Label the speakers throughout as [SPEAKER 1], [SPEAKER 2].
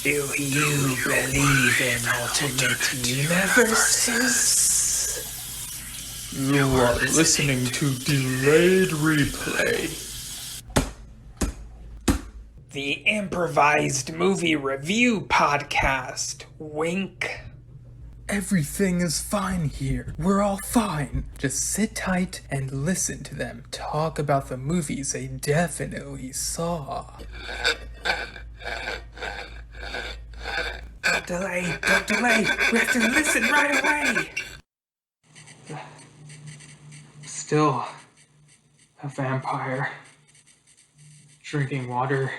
[SPEAKER 1] Do you believe in alternate universes?
[SPEAKER 2] You are listening to Delayed Replay.
[SPEAKER 1] The improvised movie review podcast. Wink.
[SPEAKER 2] Everything is fine here. We're all fine. Just sit tight and listen to them talk about the movies they definitely saw.
[SPEAKER 1] Don't delay. We have to listen right away.
[SPEAKER 2] Still a vampire. Drinking water.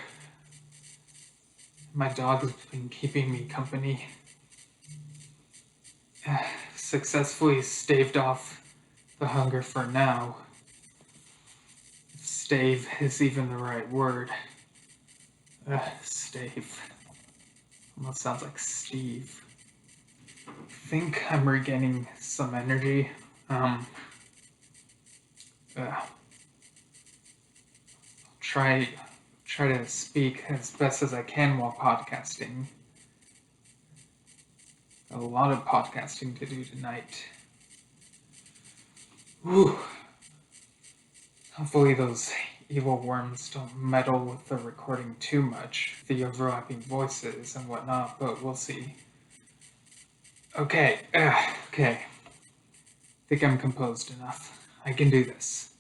[SPEAKER 2] My dog's been keeping me company. Successfully staved off the hunger for now. If stave is even the right word. Stave. Almost sounds like Steve. I think I'm regaining some energy. Try to speak as best as I can while podcasting. A lot of podcasting to do tonight. Whew. Hopefully those evil worms don't meddle with the recording too much, the overlapping voices and whatnot, but we'll see. Okay. Think I'm composed enough. I can do this.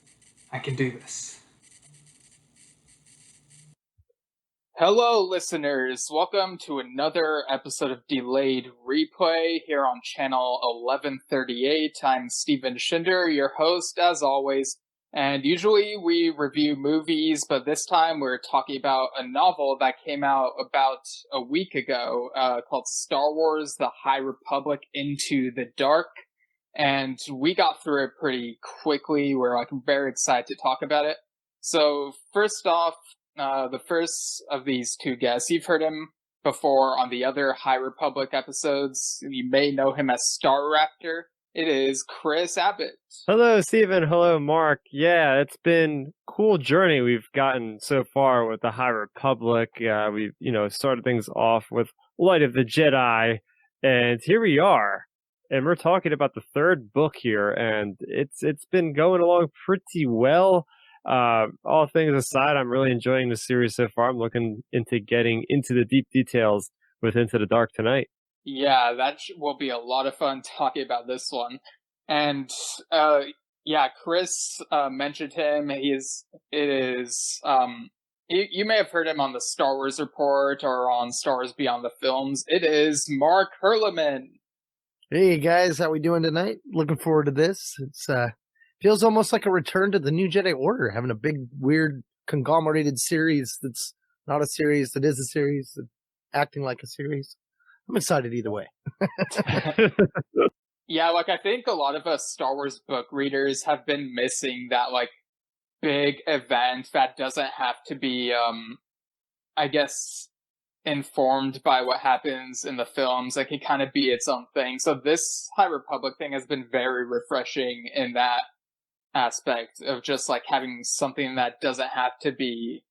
[SPEAKER 3] Hello, listeners. Welcome to another episode of Delayed Replay here on channel 1138. I'm Steven Schinder, your host, as always. And usually we review movies, but this time we're talking about a novel that came out about a week ago called Star Wars: The High Republic Into the Dark. And we got through it pretty quickly. We're very excited to talk about it. So first off, the first of these two guests, you've heard him before on the other High Republic episodes. You may know him as Starrapter. It is Chris Abbott.
[SPEAKER 4] Hello, Steven. Hello, Mark. Yeah, it's been a cool journey we've gotten so far with the High Republic. We've, started things off with Light of the Jedi, and here we are. And we're talking about the third book here, and it's been going along pretty well. All things aside, I'm really enjoying the series so far. I'm looking into getting into the deep details with Into the Dark tonight.
[SPEAKER 3] Yeah, that will be a lot of fun talking about this one. And Chris mentioned him. You may have heard him on the Star Wars Report or on Star Wars Beyond the Films. It is Mark Hurliman.
[SPEAKER 5] Hey guys, how we doing tonight? Looking forward to this. It's feels almost like a return to the New Jedi Order, having a big, weird, conglomerated series that's not a series, that is a series, acting like a series. I'm excited either way.
[SPEAKER 3] Yeah, I think a lot of us Star Wars book readers have been missing that, big event that doesn't have to be, informed by what happens in the films. It can kind of be its own thing. So this High Republic thing has been very refreshing in that aspect of just having something that doesn't have to be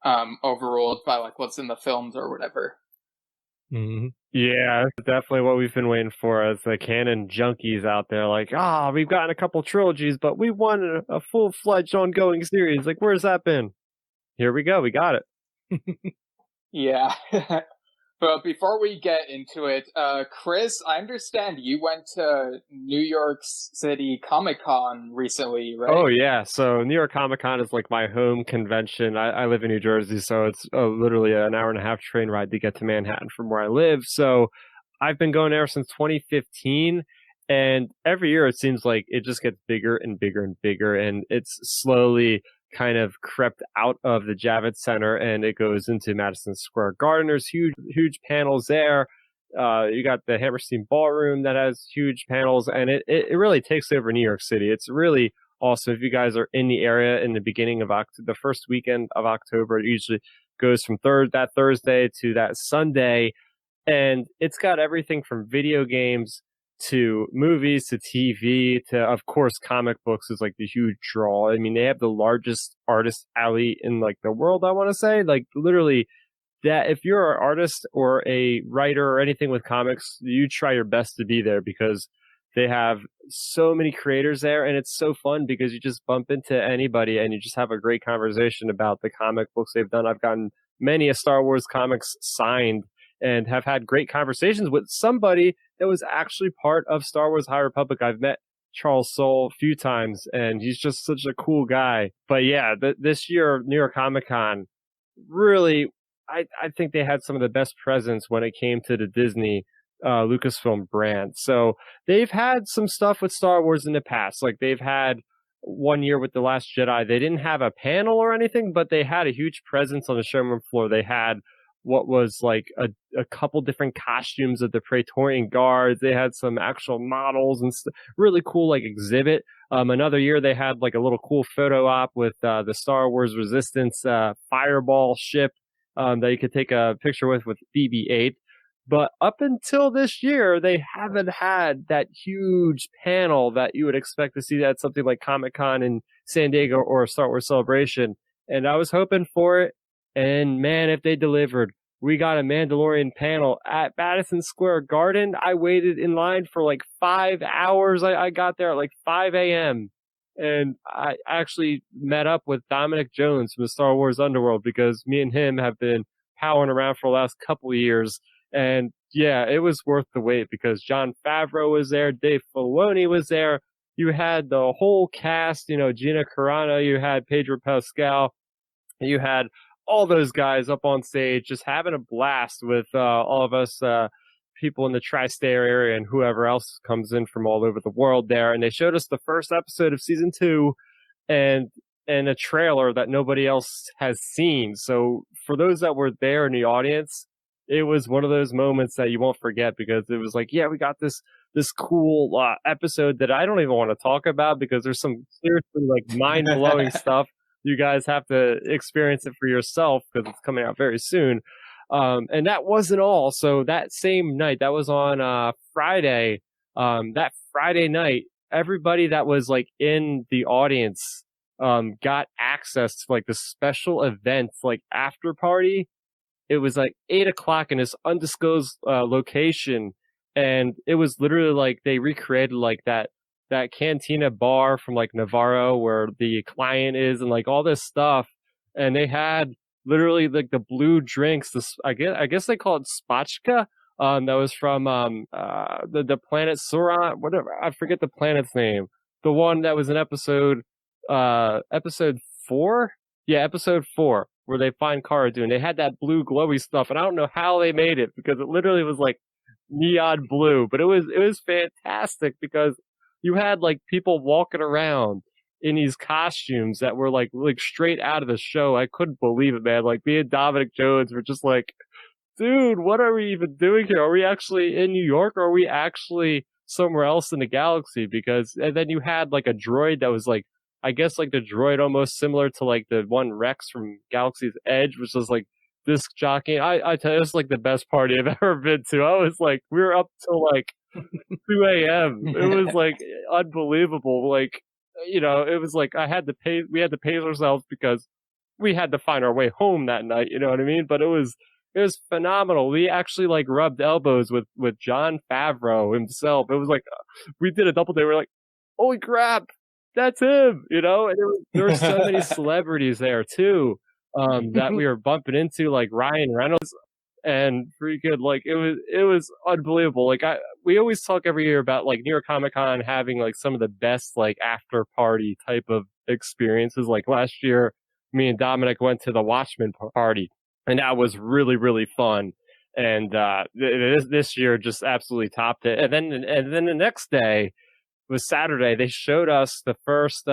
[SPEAKER 3] overruled by what's in the films or whatever.
[SPEAKER 4] Mm-hmm. Yeah, definitely what we've been waiting for as the canon junkies out there. We've gotten a couple trilogies, but we want a full-fledged ongoing series. Where's that been? Here we go. We got it.
[SPEAKER 3] Yeah. But before we get into it, Chris, I understand you went to New York City Comic-Con recently, right?
[SPEAKER 4] Oh, yeah. So New York Comic-Con is my home convention. I live in New Jersey, so it's literally an hour and a half train ride to get to Manhattan from where I live. So I've been going there since 2015, and every year it seems like it just gets bigger and bigger and bigger, and it's slowly kind of crept out of the Javits Center and it goes into Madison Square Garden. There's huge panels there. You got the Hammerstein Ballroom that has huge panels, and it really takes over New York City. It's really awesome. If you guys are in the area in the beginning of the first weekend of October, it usually goes from that Thursday to that Sunday, and it's got everything from video games to movies, to TV, to, of course, comic books is the huge draw. I mean, they have the largest artist alley in the world, I want to say. Literally that if you're an artist or a writer or anything with comics, you try your best to be there because they have so many creators there, and it's so fun because you just bump into anybody and you just have a great conversation about the comic books they've done. I've gotten many a Star Wars comics signed and have had great conversations with somebody that was actually part of Star Wars High Republic. I've met Charles Soule a few times, and he's just such a cool guy. But yeah, this year, New York Comic Con, really, I think they had some of the best presence when it came to the Disney Lucasfilm brand. So they've had some stuff with Star Wars in the past. Like they've had one year with The Last Jedi. They didn't have a panel or anything, but they had a huge presence on the showroom floor. They had what was like a couple different costumes of the Praetorian Guards. They had some actual models and really cool like exhibit. Another year they had like a little cool photo op with the Star Wars Resistance Fireball ship that you could take a picture with BB-8. But up until this year, they haven't had that huge panel that you would expect to see at something like Comic-Con in San Diego or Star Wars Celebration. And I was hoping for it. And man, if they delivered, we got a Mandalorian panel at Madison Square Garden. I waited in line for like 5 hours. I got there at like 5 a.m. And I actually met up with Dominic Jones from the Star Wars Underworld because me and him have been powering around for the last couple of years. And yeah, it was worth the wait because Jon Favreau was there, Dave Filoni was there. You had the whole cast, you know, Gina Carano, you had Pedro Pascal, you had all those guys up on stage just having a blast with all of us people in the tri-state area and whoever else comes in from all over the world there. And they showed us the first episode of season 2 and a trailer that nobody else has seen. So for those that were there in the audience, it was one of those moments that you won't forget because it was like, yeah, we got this cool episode that I don't even want to talk about because there's some seriously like mind-blowing stuff. You guys have to experience it for yourself because it's coming out very soon. And that wasn't all. So that same night, that was on Friday, that Friday night, everybody that was like in the audience got access to like the special events, like after party. It was like 8:00 in this undisclosed location. And it was literally like they recreated like that cantina bar from like Navarro where the client is and like all this stuff. And they had literally like the blue drinks. This I guess they call it spatchka. That was from the planet Sauron, whatever. I forget the planet's name. The one that was in episode 4. Yeah, episode 4, where they find Cara Dune. They had that blue glowy stuff, and I don't know how they made it because it literally was like neon blue. But it was fantastic because you had like people walking around in these costumes that were like straight out of the show. I couldn't believe it, man. Like me and Dominic Jones were just like, dude, what are we even doing here? Are we actually in New York or are we actually somewhere else in the galaxy? Because, and then you had like a droid that was like, I guess like the droid almost similar to like the one Rex from Galaxy's Edge, which was like disc jockeying. I tell you, it's like the best party I've ever been to. I was like, we were up till like 2 a.m. It was like unbelievable. Like, you know, it was like we had to pace ourselves because we had to find our way home that night. You know what I mean? But it was phenomenal. We actually like rubbed elbows with Jon Favreau himself. It was like, we did a double day. We're like, holy crap, that's him, you know? And there were so many celebrities there too, that we were bumping into, like Ryan Reynolds and freaking like, it was unbelievable. Like we always talk every year about like New York Comic Con having like some of the best like after party type of experiences. Like last year, me and Dominic went to the Watchmen party. And that was really, really fun. And this year just absolutely topped it. And then the next day was Saturday. They showed us the first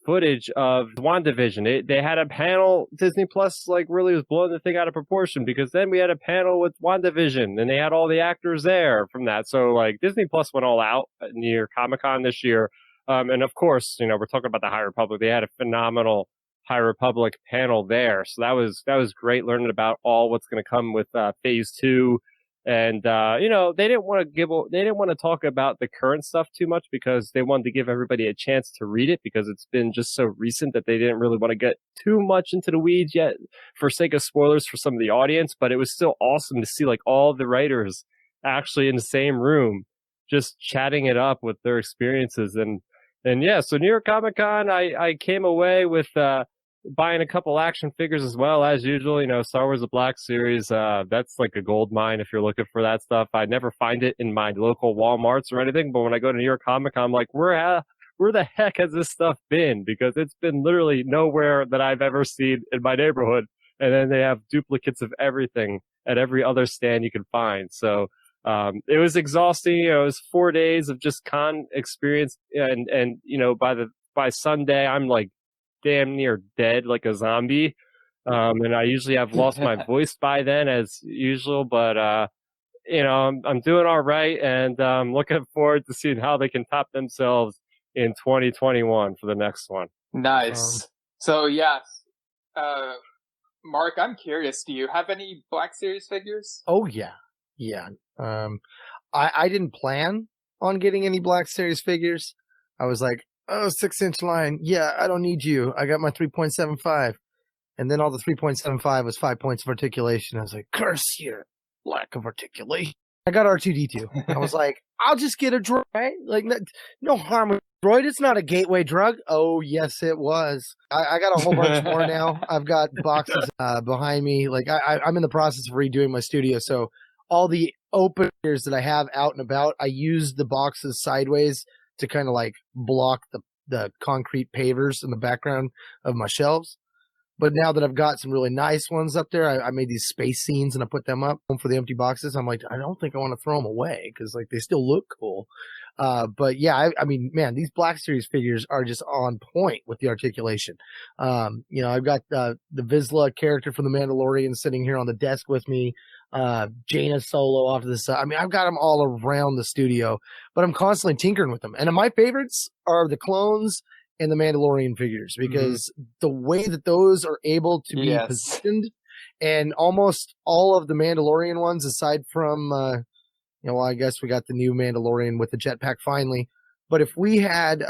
[SPEAKER 4] footage of WandaVision. They had a panel. Disney Plus like really was blowing the thing out of proportion because then we had a panel with WandaVision and they had all the actors there from that. So like Disney Plus went all out near Comic-Con this year. And of course, you know, we're talking about the High Republic. They had a phenomenal High Republic panel there. So that was great learning about all what's going to come with phase 2 And they didn't want to talk about the current stuff too much because they wanted to give everybody a chance to read it, because it's been just so recent that they didn't really want to get too much into the weeds yet for sake of spoilers for some of the audience. But it was still awesome to see like all the writers actually in the same room just chatting it up with their experiences. And yeah, so New York Comic Con, I came away with buying a couple action figures as well, as usual. Star Wars: The Black Series, that's like a gold mine if you're looking for that stuff. I never find it in my local Walmarts or anything, but when I go to New York Comic Con, I'm like, where the heck has this stuff been? Because it's been literally nowhere that I've ever seen in my neighborhood. And then they have duplicates of everything at every other stand you can find. So it was exhausting. It was 4 days of just con experience, and by Sunday I'm like damn near dead, like a zombie. And I usually have lost my voice by then, as usual. But I'm doing all right, and I'm looking forward to seeing how they can top themselves in 2021 for the next one.
[SPEAKER 3] Nice. So yes, Mark, I'm curious. Do you have any Black Series figures?
[SPEAKER 5] Oh yeah. I didn't plan on getting any Black Series figures. I was like, 6-inch line. Yeah, I don't need you. I got my 3.75. And then all the 3.75 was 5 points of articulation. I was like, curse your lack of articulation. I got R2-D2. I was like, I'll just get a droid. Right? Like, no harm with droid. It's not a gateway drug. Oh, yes, it was. I got a whole bunch more now. I've got boxes behind me. Like, I'm in the process of redoing my studio. So all the openers that I have out and about, I use the boxes sideways to kind of like block the concrete pavers in the background of my shelves. But now that I've got some really nice ones up there, I made these space scenes and I put them up for the empty boxes. I'm like, I don't think I want to throw them away because like they still look cool. But yeah, I mean, man, these Black Series figures are just on point with the articulation. I've got the Vizsla character from The Mandalorian sitting here on the desk with me. Jaina Solo off to the side. I mean, I've got them all around the studio, but I'm constantly tinkering with them. And my favorites are the clones and the Mandalorian figures, because the way that those are able to be positioned, and almost all of the Mandalorian ones, aside from, I guess we got the new Mandalorian with the jetpack finally. But if we had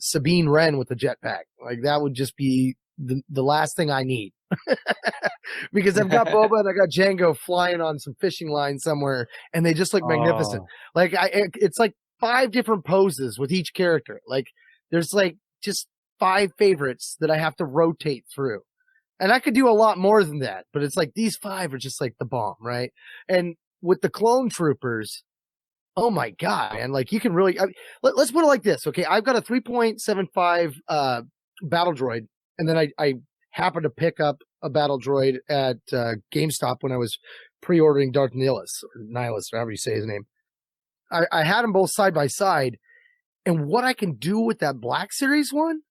[SPEAKER 5] Sabine Wren with the jetpack, like that would just be the last thing I need. Because I've got Boba and I got Jango flying on some fishing line somewhere, and they just look magnificent. Like it's like 5 different poses with each character. Like there's like just 5 favorites that I have to rotate through, and I could do a lot more than that. But it's like these 5 are just like the bomb, right? And with the clone troopers, oh my god, man! Like you can really let's put it like this, okay? I've got a 3.75 battle droid, and then I happened to pick up a battle droid at GameStop when I was pre-ordering Darth Nihilus, or however you say his name. I had them both side by side, and what I can do with that Black Series one,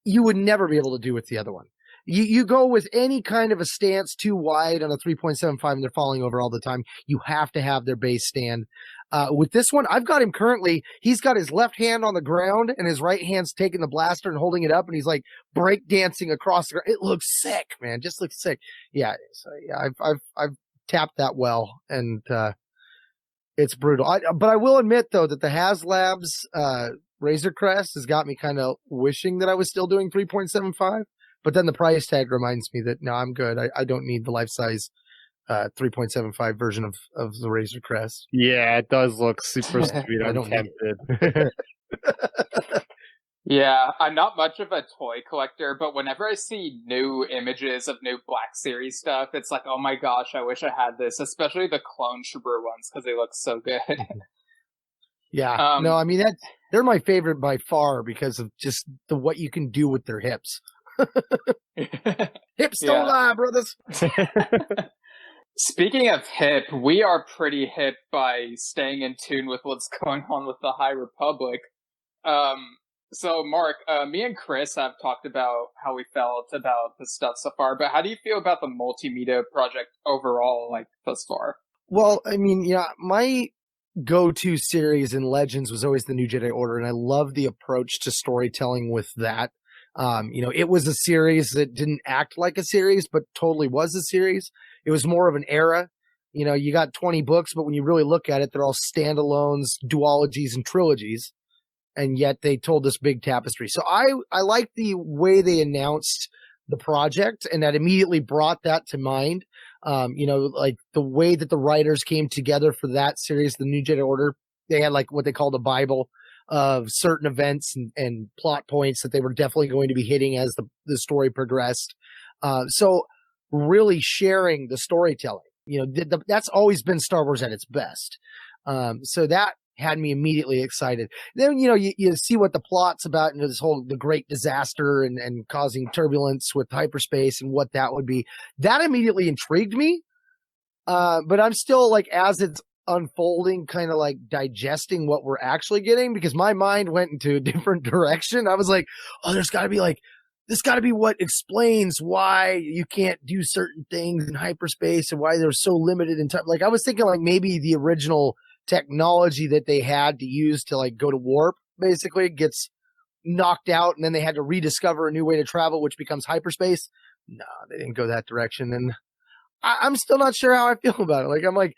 [SPEAKER 5] you would never be able to do with the other one. You go with any kind of a stance too wide on a 3.75 and they're falling over all the time. You have to have their base stand. With this one, I've got him currently, he's got his left hand on the ground and his right hand's taking the blaster and holding it up, and he's like break dancing across the ground. It looks sick, man. Just looks sick. Yeah. So yeah, I've tapped that well, and it's brutal. But I will admit though that the HasLabs Razor Crest has got me kind of wishing that I was still doing 3.75. But then the price tag reminds me that no, I'm good. I don't need the life size 3.75 version of the Razor Crest.
[SPEAKER 4] Yeah, it does look super sweet. I'm tempted.
[SPEAKER 3] Yeah, I'm not much of a toy collector, but whenever I see new images of new Black Series stuff, it's like, oh my gosh, I wish I had this, especially the Clone Trooper ones, because they look so good.
[SPEAKER 5] Yeah, no, I mean, they're my favorite by far because of just what you can do with their hips. Hips don't lie, brothers.
[SPEAKER 3] Speaking of hip, we are pretty hip by staying in tune with what's going on with the High Republic. So, Mark, me and Chris have talked about how we felt about the stuff so far, but how do you feel about the multimedia project overall, like, thus far?
[SPEAKER 5] Well, I mean, yeah, my go-to series in Legends was always the New Jedi Order, and I love the approach to storytelling with that. It was a series that didn't act like a series, but totally was a series. It was more of an era. You know, you got 20 books, but when you really look at it, they're all standalones, duologies, and trilogies. And yet they told this big tapestry. So I like the way they announced the project, and that immediately brought that to mind. You know, like the way that the writers came together for that series, the New Jedi Order, they had like what they called a Bible of certain events and plot points that they were definitely going to be hitting as the story progressed. So really sharing the storytelling, you know, that's always been Star Wars at its best. So that had me immediately excited. Then, you know, you see what the plot's about, and this whole, the great disaster and causing turbulence with hyperspace and what that would be. That immediately intrigued me. But I'm still like, as it's unfolding, kind of like digesting what we're actually getting, because my mind went into a different direction. I was like, oh, this got to be what explains why you can't do certain things in hyperspace and why they're so limited in time. Like, I was thinking like maybe the original technology that they had to use to like go to warp basically gets knocked out, and then they had to rediscover a new way to travel, which becomes hyperspace. No, they didn't go that direction. And I'm still not sure how I feel about it. Like, I'm like,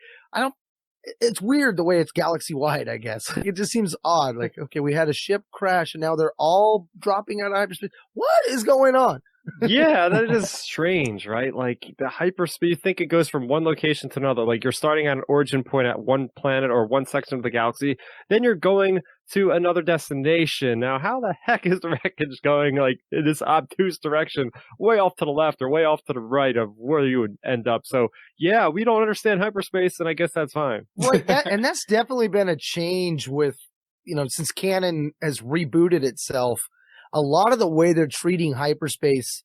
[SPEAKER 5] it's weird the way it's galaxy wide, I guess. It just seems odd. Like, okay, we had a ship crash and now they're all dropping out of hyperspace. What is going on?
[SPEAKER 4] Yeah, that is strange, right? Like the hyperspace, you think it goes from one location to another. Like you're starting at an origin point at one planet or one section of the galaxy, then you're going to another destination. Now, how the heck is the wreckage going like in this obtuse direction, way off to the left or way off to the right of where you would end up? So yeah, we don't understand hyperspace, and I guess that's fine.
[SPEAKER 5] Right, and that's definitely been a change with, you know, since canon has rebooted itself. A lot of the way they're treating hyperspace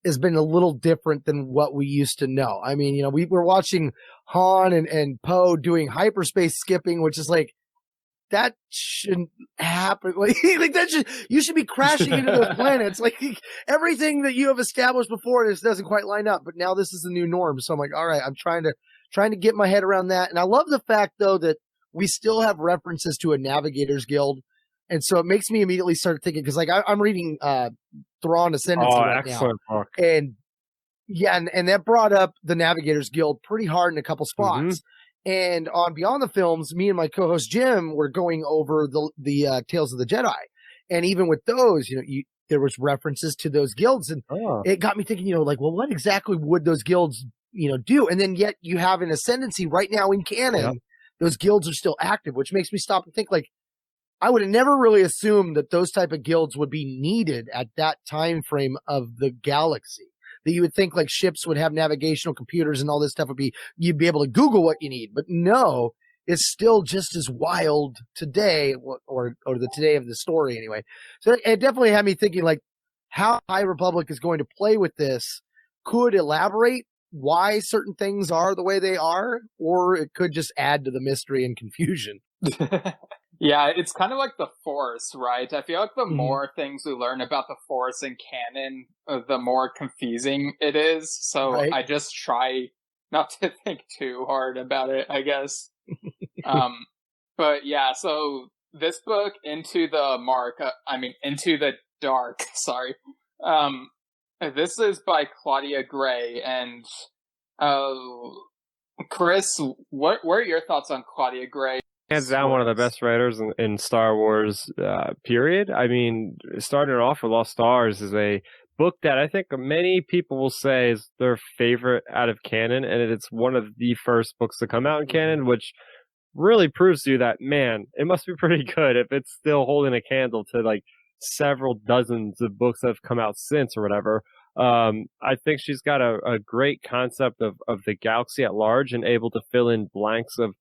[SPEAKER 5] has been a little different than what we used to know. I mean, you know, we were watching Han and Poe doing hyperspace skipping, which is like, that shouldn't happen. Like you should be crashing into those planets. Like everything that you have established before, this doesn't quite line up. But now this is the new norm. So I'm like, all right, I'm trying to get my head around that. And I love the fact though that we still have references to a Navigators Guild. And so it makes me immediately start thinking, because like I'm reading Thrawn Ascendancy right
[SPEAKER 4] excellent
[SPEAKER 5] now.
[SPEAKER 4] book.
[SPEAKER 5] And yeah, and that brought up the Navigators Guild pretty hard in a couple spots. Mm-hmm. And on Beyond the Films, me and my co-host Jim were going over the Tales of the Jedi. And even with those, you know, there was references to those guilds. And it got me thinking, you know, like, well, what exactly would those guilds, you know, do? And then yet you have an Ascendancy right now in canon. Yep. Those guilds are still active, which makes me stop and think, like, I would have never really assumed that those type of guilds would be needed at that time frame of the galaxy. That you would think like ships would have navigational computers and all this stuff you'd be able to Google what you need. But no, it's still just as wild today, or the today of the story anyway. So it definitely had me thinking like how High Republic is going to play with this could elaborate why certain things are the way they are, or it could just add to the mystery and confusion.
[SPEAKER 3] Yeah, it's kind of like the Force, right? I feel like the more things we learn about the Force in canon, the more confusing it is. So right. I just try not to think too hard about it, I guess. But yeah, so this book, Into the Dark, sorry. This is by Claudia Gray, and Chris, what are your thoughts on Claudia Gray?
[SPEAKER 4] Hands down, one of the best writers in Star Wars, period. I mean, starting off with Lost Stars is a book that I think many people will say is their favorite out of canon, and it's one of the first books to come out in canon, which really proves to you that, man, it must be pretty good if it's still holding a candle to like several dozens of books that have come out since or whatever. I think she's got a great concept of the galaxy at large and able to fill in blanks of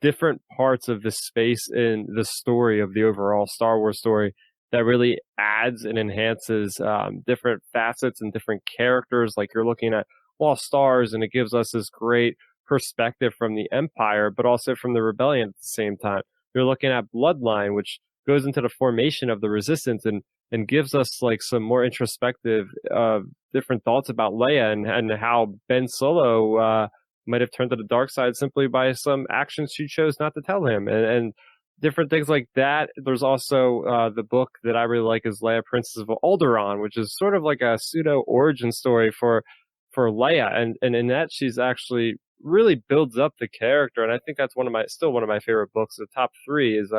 [SPEAKER 4] different parts of the space in the story of the overall Star Wars story that really adds and enhances different facets and different characters. Like you're looking at Lost Stars, and it gives us this great perspective from the Empire, but also from the Rebellion at the same time. You're looking at Bloodline, which goes into the formation of the Resistance and gives us like some more introspective different thoughts about Leia and how Ben Solo might have turned to the dark side simply by some actions she chose not to tell him, and different things like that. There's also the book that I really like is Leia, Princess of Alderaan, which is sort of like a pseudo origin story for Leia, and in that she's actually really builds up the character. And I think that's one of my favorite books. The top three is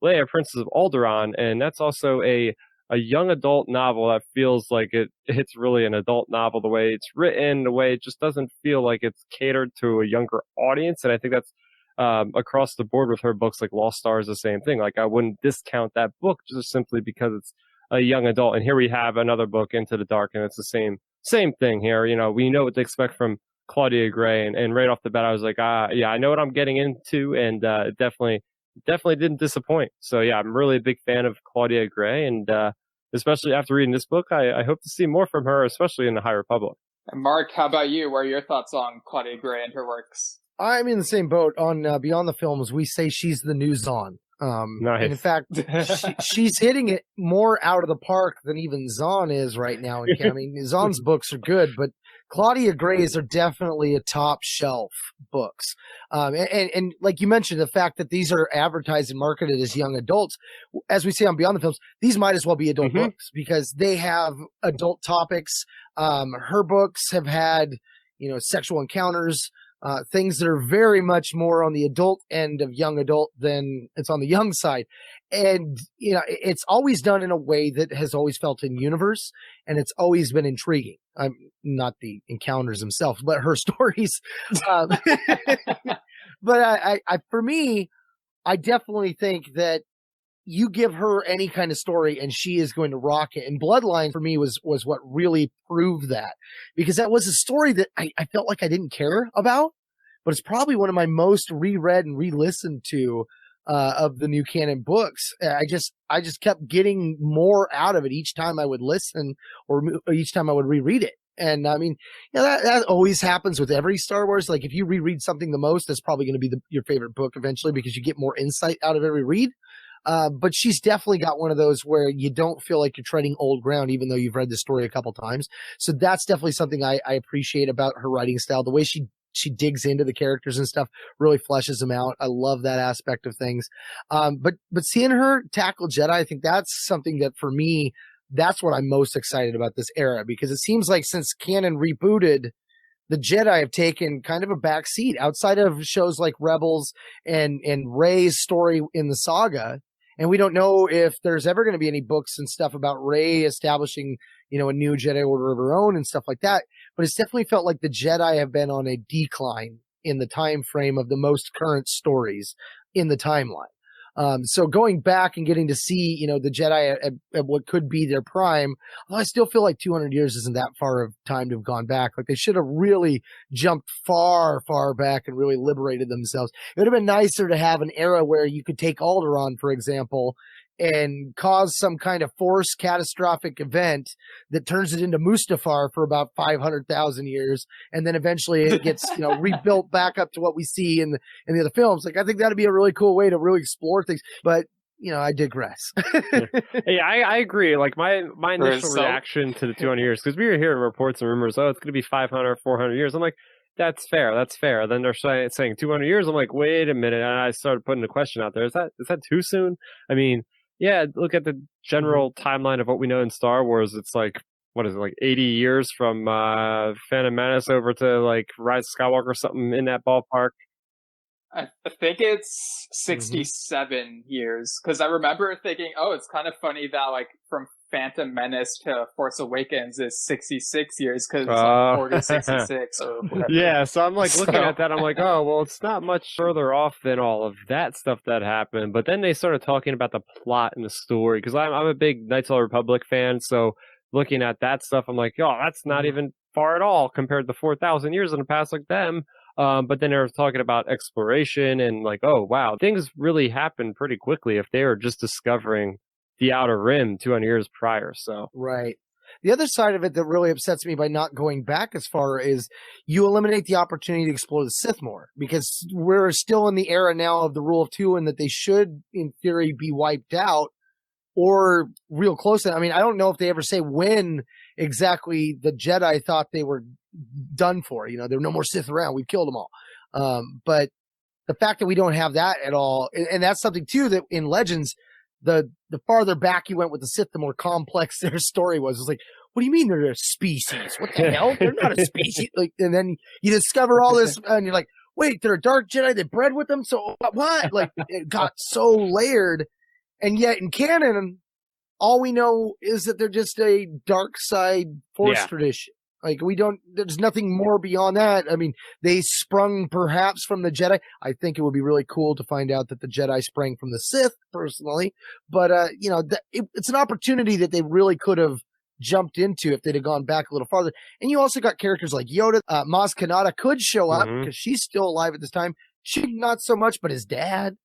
[SPEAKER 4] Leia, Princess of Alderaan, and that's also a young adult novel that feels like it's really an adult novel, the way it's written, the way it just doesn't feel like it's catered to a younger audience. And I think that's across the board with her books. Like Lost Star is the same thing. Like I wouldn't discount that book just simply because it's a young adult. And here we have another book, Into the Dark, and it's the same thing here. You know, we know what to expect from Claudia Gray, and right off the bat I was like, yeah, I know what I'm getting into, and it definitely didn't disappoint. So yeah, I'm really a big fan of Claudia Gray, and especially after reading this book, I hope to see more from her, especially in the High Republic.
[SPEAKER 3] And Mark, how about you? What are your thoughts on Claudia Gray and her works?
[SPEAKER 5] I'm in the same boat. On Beyond the Films, we say she's the new Zahn.
[SPEAKER 4] Nice.
[SPEAKER 5] And in fact, she's hitting it more out of the park than even Zahn is right now. I mean, Zahn's books are good, but Claudia Gray's are definitely a top shelf books. And like you mentioned, the fact that these are advertised and marketed as young adults, as we say on Beyond the Films, these might as well be adult books because they have adult topics. Her books have had, sexual encounters, things that are very much more on the adult end of young adult than it's on the young side. And, it's always done in a way that has always felt in universe, and it's always been intriguing. Not the encounters themselves, but her stories. But for me, I definitely think that you give her any kind of story and she is going to rock it. And Bloodline for me was what really proved that, because that was a story that I felt like I didn't care about, but it's probably one of my most reread and re-listened to of the new canon books. I just kept getting more out of it each time I would listen or each time I would reread it. And I mean, that always happens with every Star Wars. Like if you reread something the most, that's probably going to be your favorite book eventually because you get more insight out of every read. But she's definitely got one of those where you don't feel like you're treading old ground, even though you've read the story a couple times. So that's definitely something I appreciate about her writing style. The way she digs into the characters and stuff, really fleshes them out. I love that aspect of things. But seeing her tackle Jedi, I think that's something that for me, that's what I'm most excited about this era, because it seems like since canon rebooted, the Jedi have taken kind of a back seat outside of shows like Rebels and Rey's story in the saga. And we don't know if there's ever going to be any books and stuff about Rey establishing, a new Jedi Order of her own and stuff like that. But it's definitely felt like the Jedi have been on a decline in the time frame of the most current stories in the timeline. So going back and getting to see, the Jedi at what could be their prime, I still feel like 200 years isn't that far of time to have gone back. Like they should have really jumped far, far back and really liberated themselves. It would have been nicer to have an era where you could take Alderaan, for example, and cause some kind of forced catastrophic event that turns it into Mustafar for about 500,000 years. And then eventually it gets, rebuilt back up to what we see in the other films. Like, I think that'd be a really cool way to really explore things, but I digress.
[SPEAKER 4] Hey, I agree. Like my initial reaction to the 200 years, because we were hearing reports and rumors, it's going to be 500, 400 years. I'm like, that's fair. Then they're saying 200 years. I'm like, wait a minute. And I started putting the question out there. Is that too soon? I mean, yeah, look at the general timeline of what we know in Star Wars. It's like, what is it, like 80 years from Phantom Menace over to like Rise of Skywalker or something in that ballpark?
[SPEAKER 3] I think it's 67 years, because I remember thinking, it's kind of funny that like from Phantom Menace to Force Awakens is 66 years, because it's like 40, 66 or whatever.
[SPEAKER 4] Yeah, so I'm like looking at that, I'm like, oh, well, it's not much further off than all of that stuff that happened. But then they started talking about the plot and the story, because I'm a big Knights of the Republic fan, so looking at that stuff, I'm like, oh, that's not even far at all compared to 4,000 years in the past like them. But then they were talking about exploration and like, oh, wow, things really happen pretty quickly if they were just discovering the Outer Rim 200 years prior. So
[SPEAKER 5] right. The other side of it that really upsets me by not going back as far is you eliminate the opportunity to explore the Sith more, because we're still in the era now of the rule of two and that they should, in theory, be wiped out or real close. I mean, I don't know if they ever say when exactly the Jedi thought they were done for. There were no more Sith around. We killed them all. But the fact that we don't have that at all, and that's something too that in Legends, the farther back you went with the Sith, the more complex their story was. It's like, what do you mean they're a species? What the hell? They're not a species. Like, and then you discover all this, and you're like, wait, they're a dark Jedi. They bred with them. So what? Like, it got so layered, and yet in canon, all we know is that they're just a dark side Force tradition. Like, there's nothing more beyond that. I mean, they sprung perhaps from the Jedi. I think it would be really cool to find out that the Jedi sprang from the Sith, personally. But, it's an opportunity that they really could have jumped into if they'd have gone back a little farther. And you also got characters like Yoda. Maz Kanata could show up because she's still alive at this time. She not so much, but his dad.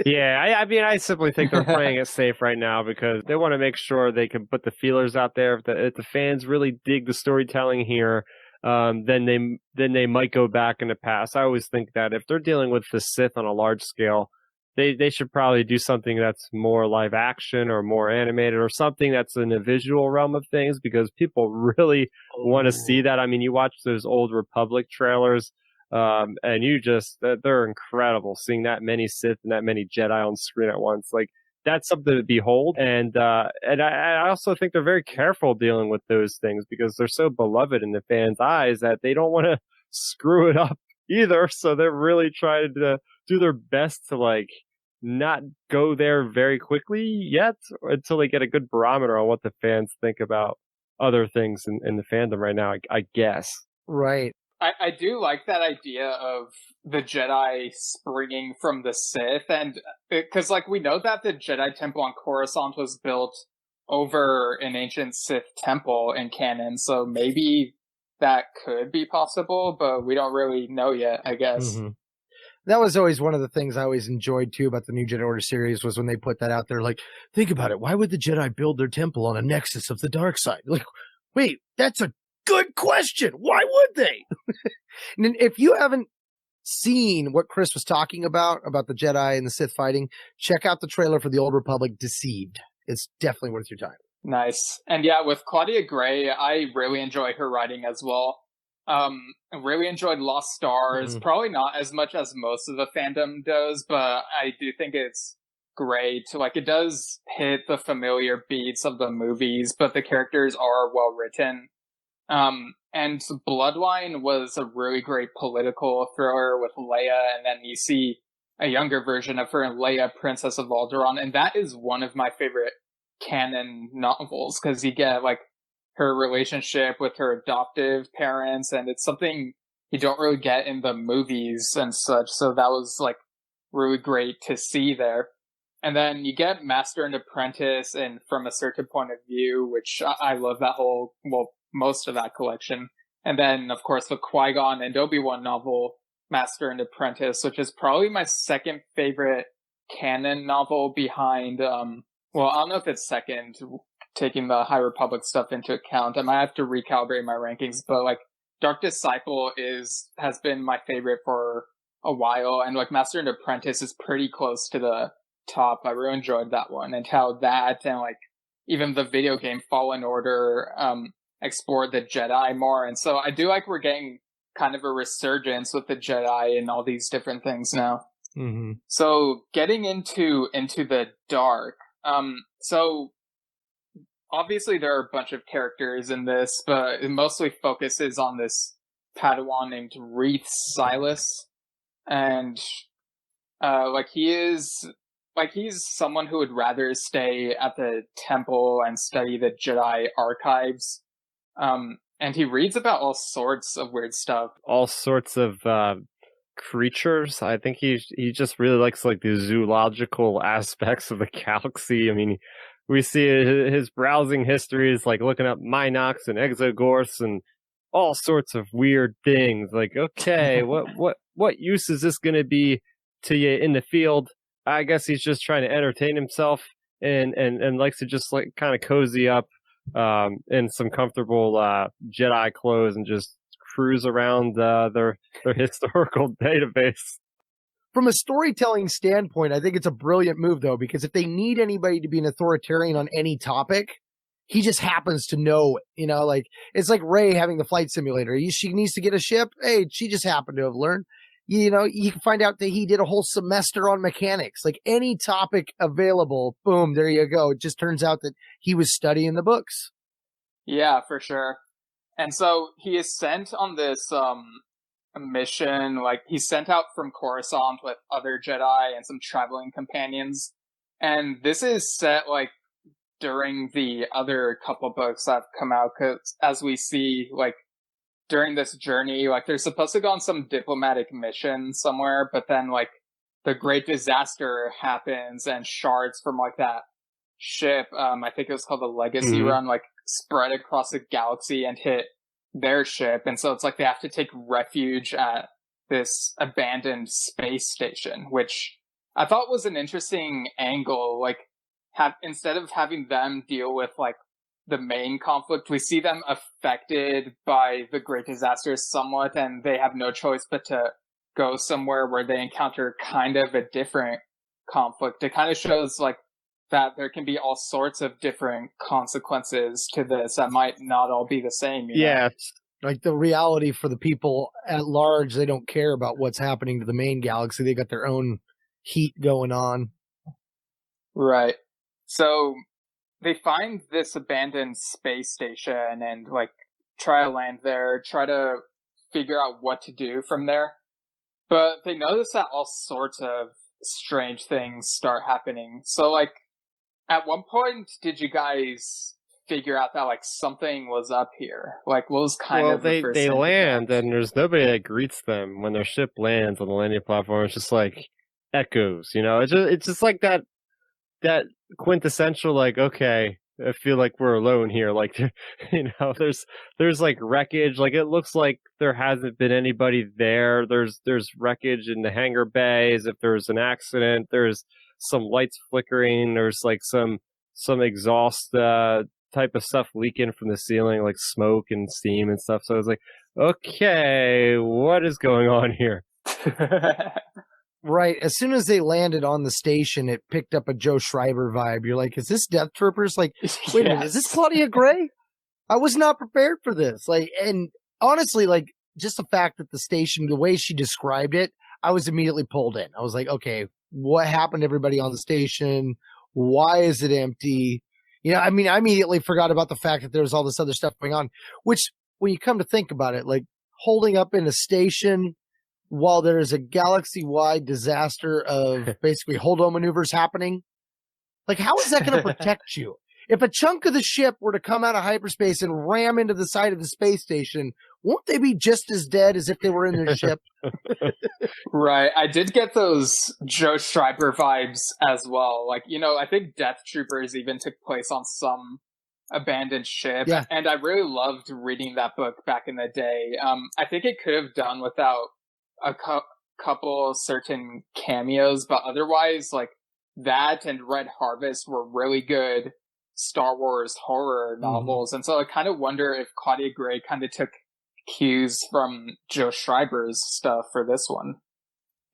[SPEAKER 4] I mean, I simply think they're playing it safe right now because they want to make sure they can put the feelers out there. If the fans really dig the storytelling here, then they might go back in the past. I always think that if they're dealing with the Sith on a large scale, they should probably do something that's more live action or more animated or something that's in the visual realm of things because people really want to see that. I mean, you watch those old Republic trailers. And they're incredible seeing that many Sith and that many Jedi on screen at once. Like, that's something to behold. And I also think they're very careful dealing with those things because they're so beloved in the fans' eyes that they don't want to screw it up either. So they're really trying to do their best to, like, not go there very quickly yet until they get a good barometer on what the fans think about other things in the fandom right now, I guess.
[SPEAKER 5] Right.
[SPEAKER 3] I do like that idea of the Jedi springing from the Sith, and because, like, we know that the Jedi Temple on Coruscant was built over an ancient Sith temple in canon, so maybe that could be possible, but we don't really know yet, I guess.
[SPEAKER 5] Mm-hmm. That was always one of the things I always enjoyed, too, about the New Jedi Order series, was when they put that out there, like, think about it, why would the Jedi build their temple on a nexus of the dark side? Like, wait, that's a good question. Why would they? And if you haven't seen what Chris was talking about the Jedi and the Sith fighting, check out the trailer for the Old Republic, Deceived. It's definitely worth your time.
[SPEAKER 3] Nice. And yeah, with Claudia Gray, I really enjoy her writing as well. I really enjoyed Lost Stars. Probably not as much as most of the fandom does, but I do think it's great. Like, it does hit the familiar beats of the movies, but the characters are well written. And Bloodline was a really great political thriller with Leia, and then you see a younger version of her in Leia, Princess of Alderaan, and that is one of my favorite canon novels, because you get, like, her relationship with her adoptive parents, and it's something you don't really get in the movies and such, so that was, like, really great to see there. And then you get Master and Apprentice, and From a Certain Point of View, which I love that whole, most of that collection. And then, of course, the Qui-Gon and Obi-Wan novel, Master and Apprentice, which is probably my second favorite canon novel behind, I don't know if it's second, taking the High Republic stuff into account. I might have to recalibrate my rankings, but, like, Dark Disciple has been my favorite for a while, and, like, Master and Apprentice is pretty close to the top. I really enjoyed that one, and how that, and, like, even the video game Fallen Order, explored the Jedi more, and so I do like we're getting kind of a resurgence with the Jedi and all these different things now.
[SPEAKER 5] Mm-hmm.
[SPEAKER 3] So getting into the dark, so obviously there are a bunch of characters in this, but it mostly focuses on this Padawan named Reath Silas, and he's someone who would rather stay at the temple and study the Jedi archives. And he reads about all sorts of weird stuff.
[SPEAKER 4] All sorts of creatures. I think he just really likes, like, the zoological aspects of the galaxy. I mean, we see his browsing histories, like looking up Minox and Exogorths and all sorts of weird things. Like, okay, what use is this going to be to you in the field? I guess he's just trying to entertain himself and likes to just, like, kind of cozy up in some comfortable Jedi clothes and just cruise around their historical database.
[SPEAKER 5] From a storytelling standpoint, I think it's a brilliant move, though, because if they need anybody to be an authoritarian on any topic, he just happens to know it. You know, like, it's like Rey having the flight simulator. She needs to get a ship. Hey, she just happened to have learned. You know, you can find out that he did a whole semester on mechanics. Like, any topic available, boom, there you go. It just turns out that he was studying the books.
[SPEAKER 3] Yeah, for sure. And so he is sent on this mission, like he's sent out from Coruscant with other Jedi and some traveling companions. And this is set like during the other couple books that have come out, because as we see, like during this journey, like they're supposed to go on some diplomatic mission somewhere, but then like the great disaster happens and shards from like that ship, I think it was called the Legacy Run, like spread across the galaxy and hit their ship. And so it's like they have to take refuge at this abandoned space station, which I thought was an interesting angle. Like, instead of having them deal with like the main conflict, we see them affected by the great disaster somewhat, and they have no choice but to go somewhere where they encounter kind of a different conflict. It kind of shows like that there can be all sorts of different consequences to this that might not all be the same. You know?
[SPEAKER 5] Like the reality for the people at large, they don't care about what's happening to the main galaxy. They got their own heat going on.
[SPEAKER 3] Right. So they find this abandoned space station and like try to land there, try to figure out what to do from there. But they notice that all sorts of strange things start happening. So like, at one point, did you guys figure out that like something was up here? Like, what was kind of the first
[SPEAKER 4] they
[SPEAKER 3] thing
[SPEAKER 4] land and there's nobody that greets them when their ship lands on the landing platform. It's just like echoes, you know. It's just like that quintessential like, okay, I feel like we're alone here. Like, you know, there's like wreckage. Like it looks like there hasn't been anybody there. There's wreckage in the hangar bays. If there's an accident, there's some lights flickering. There's like some exhaust type of stuff leaking from the ceiling, like smoke and steam and stuff. So I was like, okay, what is going on here?
[SPEAKER 5] Right. As soon as they landed on the station, it picked up a Joe Schreiber vibe. You're like, is this Death Troopers? Like, wait a minute, is this Claudia Gray? I was not prepared for this. Like, and honestly, like, just the fact that the station, the way she described it, I was immediately pulled in. I was like, okay, what happened to everybody on the station? Why is it empty? You know, I mean, I immediately forgot about the fact that there was all this other stuff going on, which when you come to think about it, like holding up in a station while there is a galaxy-wide disaster of basically hold-on maneuvers happening, like how is that going to protect you? If a chunk of the ship were to come out of hyperspace and ram into the side of the space station, won't they be just as dead as if they were in their ship?
[SPEAKER 3] Right. I did get those Joe Schreiber vibes as well. Like, you know, I think Death Troopers even took place on some abandoned ship.
[SPEAKER 5] Yeah.
[SPEAKER 3] And I really loved reading that book back in the day. I think it could have done without a couple certain cameos, but otherwise, like, that and Red Harvest were really good Star Wars horror novels. And so I kind of wonder if Claudia Gray kind of took cues from Joe Schreiber's stuff for this one.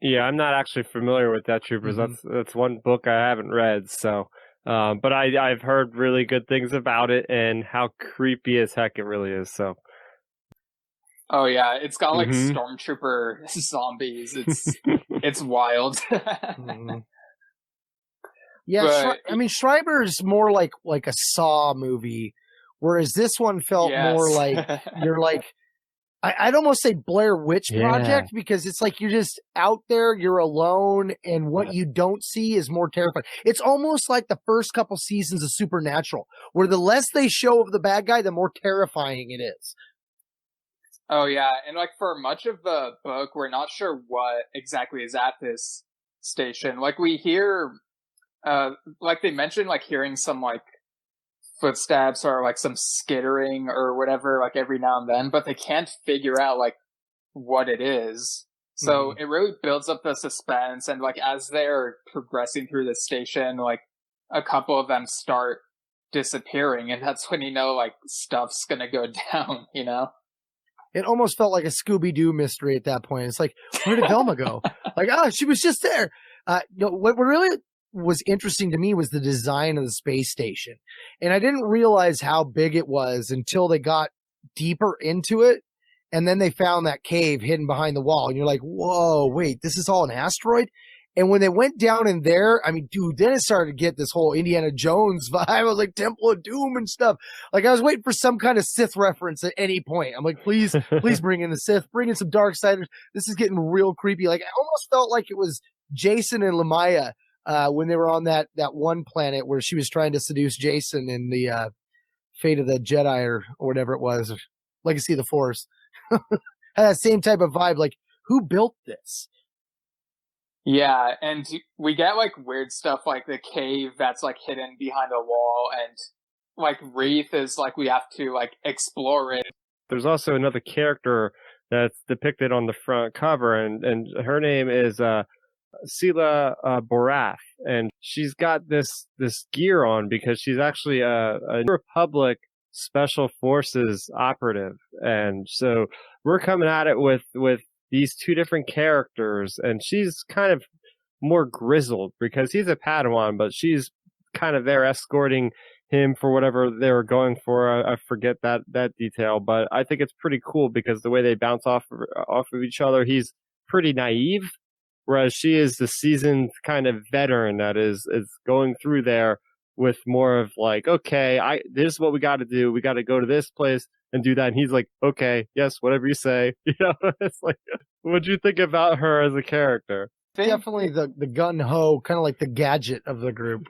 [SPEAKER 4] Yeah, I'm not actually familiar with Death Troopers. That's one book I haven't read. So, but I've heard really good things about it and how creepy as heck it really is. So.
[SPEAKER 3] Oh yeah, it's got like stormtrooper zombies. It's wild.
[SPEAKER 5] Yeah, but, Schreiber's more like a Saw movie, whereas this one felt more like you're like, I'd almost say Blair Witch Project, because it's like you're just out there, you're alone, and what you don't see is more terrifying. It's almost like the first couple seasons of Supernatural, where the less they show of the bad guy, the more terrifying it is.
[SPEAKER 3] Oh yeah, and like for much of the book, we're not sure what exactly is at this station. Like we hear, like they mentioned, like hearing some like footsteps or like some skittering or whatever, like every now and then, but they can't figure out like what it is. So it really builds up the suspense, and like as they're progressing through the station, like a couple of them start disappearing, and that's when you know like stuff's gonna go down, you know?
[SPEAKER 5] It almost felt like a Scooby-Doo mystery at that point. It's like, where did Velma go? Like, oh, she was just there. What really was interesting to me was the design of the space station. And I didn't realize how big it was until they got deeper into it. And then they found that cave hidden behind the wall. And you're like, whoa, wait, this is all an asteroid? And when they went down in there, I mean, dude, then it started to get this whole Indiana Jones vibe. I was like Temple of Doom and stuff. Like I was waiting for some kind of Sith reference at any point. I'm like, please bring in the Sith, bring in some Darksiders. This is getting real creepy. Like I almost felt like it was Jason and Lamaya when they were on that one planet where she was trying to seduce Jason in the Fate of the Jedi or whatever it was, or Legacy of the Force. Had that same type of vibe. Like, who built this?
[SPEAKER 3] Yeah, and we get like weird stuff like the cave that's like hidden behind a wall, and like Wreath is like we have to like explore it.
[SPEAKER 4] There's also another character that's depicted on the front cover, and her name is Sela Borath, and she's got this gear on because she's actually a Republic Special Forces operative, and so we're coming at it with these two different characters, and she's kind of more grizzled because he's a Padawan, but she's kind of there escorting him for whatever they were going for. I forget that detail, but I think it's pretty cool because the way they bounce off of each other, he's pretty naive, whereas she is the seasoned kind of veteran that is going through there with more of like, okay, this is what we got to do. We got to go to this place and do that. And he's like, okay, yes, whatever you say. You know, it's like, what'd you think about her as a character?
[SPEAKER 5] Definitely the gun ho, kind of like the gadget of the group.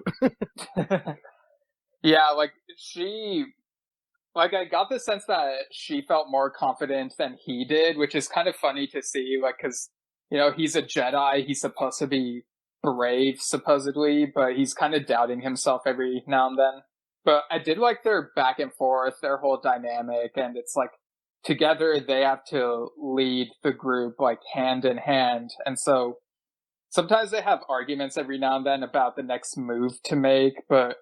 [SPEAKER 3] Yeah, like I got the sense that she felt more confident than he did, which is kind of funny to see, like, because, you know, he's a Jedi, he's supposed to be brave, supposedly, but he's kind of doubting himself every now and then. But I did like their back and forth, their whole dynamic, and it's like, together they have to lead the group, like, hand in hand, and so sometimes they have arguments every now and then about the next move to make, but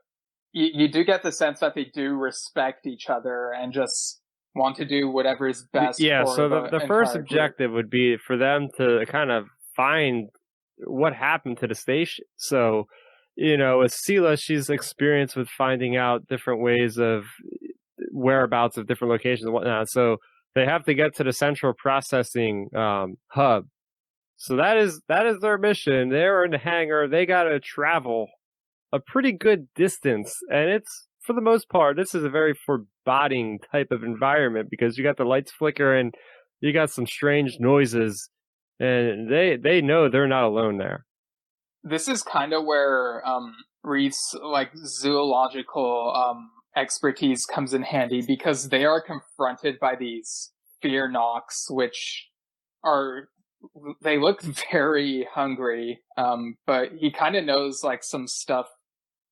[SPEAKER 3] you do get the sense that they do respect each other and just want to do whatever is best.
[SPEAKER 4] Yeah,
[SPEAKER 3] for
[SPEAKER 4] so the first objective
[SPEAKER 3] group
[SPEAKER 4] would be for them to kind of find what happened to the station. So, you know, with Sela, she's experienced with finding out different ways of whereabouts of different locations and whatnot. So they have to get to the central processing hub. So that is their mission. They're in the hangar. They got to travel a pretty good distance, and it's, for the most part, this is a very foreboding type of environment because you got the lights flicker and you got some strange noises, and they know they're not alone there.
[SPEAKER 3] This is kind of where Reese's like zoological expertise comes in handy, because they are confronted by these fear knocks, which they look very hungry, but he kind of knows like some stuff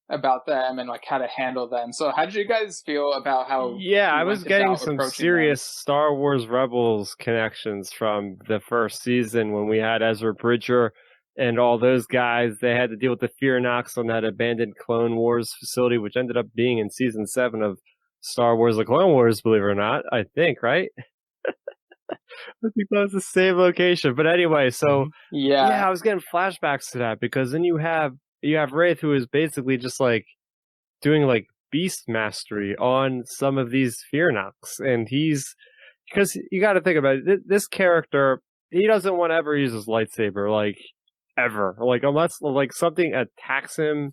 [SPEAKER 3] about them and like how to handle them. So how did you guys feel about how
[SPEAKER 4] I was getting some serious Star Wars Rebels connections from the first season when we had Ezra Bridger and all those guys. They had to deal with the fear knocks on that abandoned Clone Wars facility, which ended up being in season 7 of Star Wars The Clone Wars, believe it or not, I think, right? I think that was the same location. But anyway, so I was getting flashbacks to that, because then you have Wraith, who is basically just like doing like beast mastery on some of these fear knocks, and because you got to think about it, this character, he doesn't want to ever use his lightsaber, like ever, like unless like something attacks him,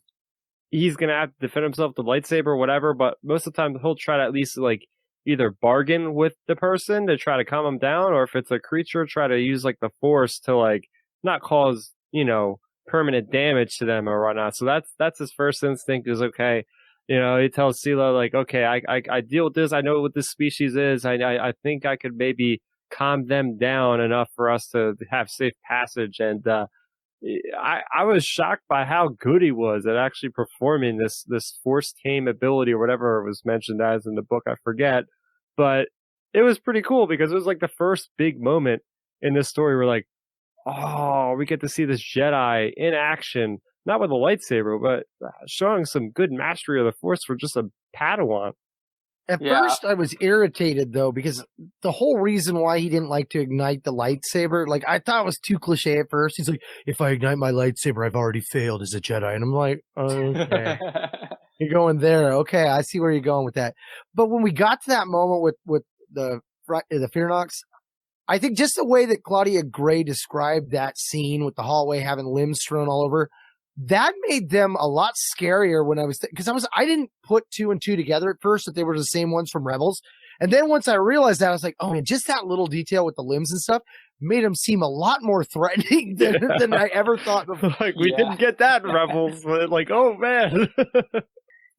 [SPEAKER 4] he's gonna have to defend himself with the lightsaber or whatever. But most of the time he'll try to at least like either bargain with the person to try to calm them down, or if it's a creature, try to use like the Force to like not cause, you know, permanent damage to them or whatnot. So that's his first instinct, is okay. You know, he tells Sela like, okay, I deal with this. I know what this species is. I think I could maybe calm them down enough for us to have safe passage. And I was shocked by how good he was at actually performing this Force tame ability, or whatever it was mentioned as in the book. I forget, but it was pretty cool because it was like the first big moment in this story where like, oh, we get to see this Jedi in action, not with a lightsaber, but showing some good mastery of the Force for just a Padawan.
[SPEAKER 5] At first, I was irritated, though, because the whole reason why he didn't like to ignite the lightsaber, like, I thought it was too cliche at first. He's like, if I ignite my lightsaber, I've already failed as a Jedi. And I'm like, okay. You're going there. Okay, I see where you're going with that. But when we got to that moment with the fear knocks, I think just the way that Claudia Gray described that scene with the hallway having limbs strewn all over, that made them a lot scarier when I didn't put 2 and 2 together at first that they were the same ones from Rebels. And then once I realized that, I was like, oh man, just that little detail with the limbs and stuff made them seem a lot more threatening than I ever thought before.
[SPEAKER 4] Like, we didn't get that in Rebels. But like, oh man.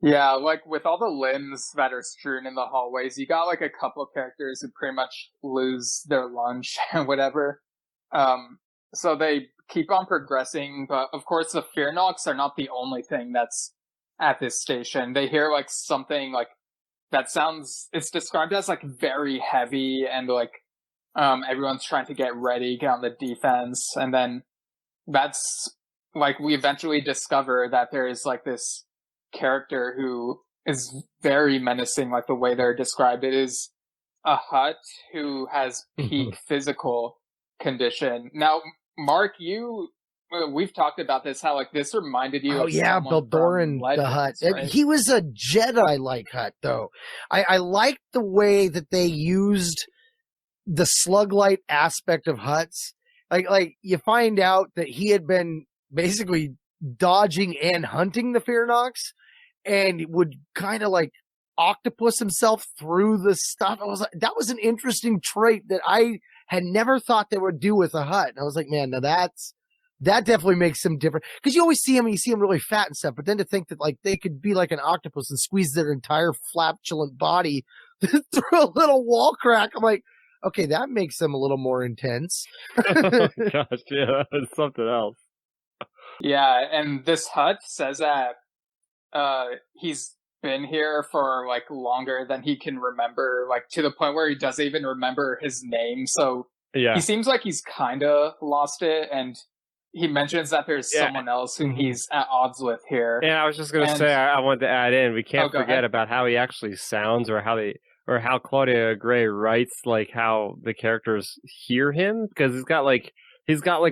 [SPEAKER 3] Yeah, like with all the limbs that are strewn in the hallways, you got like a couple of characters who pretty much lose their lunch and whatever. So they keep on progressing, but of course the Fearnox are not the only thing that's at this station. They hear like something like that sounds, it's described as like very heavy, and like everyone's trying to get ready, get on the defense, and then that's like we eventually discover that there is like this character who is very menacing, like the way they're described. It is a Hutt who has peak physical condition. Now, Mark, we've talked about this, how like this reminded you of
[SPEAKER 5] Beldoran the Hutt. Right? He was a Jedi-like Hutt, though. I liked the way that they used the slug-light aspect of Hutts. Like you find out that he had been basically dodging and hunting the Fearnox, and would kind of like octopus himself through the stuff. I was like, that was an interesting trait that I had never thought they would do with a Hutt. And I was like, man, now that definitely makes him different. Because you always see him and you see him really fat and stuff, but then to think that like they could be like an octopus and squeeze their entire flatulent body through a little wall crack, I'm like, okay, that makes them a little more intense.
[SPEAKER 4] Oh, gosh, yeah, that's something else.
[SPEAKER 3] Yeah, and this Hutt says that he's been here for like longer than he can remember, like to the point where he doesn't even remember his name. So
[SPEAKER 4] yeah,
[SPEAKER 3] he seems like he's kind of lost it, and he mentions that there's someone else whom he's at odds with here.
[SPEAKER 4] And I was just going to say, I wanted to add in, we can't forget about how he actually sounds, or how Claudia Gray writes, like how the characters hear him, because he's got like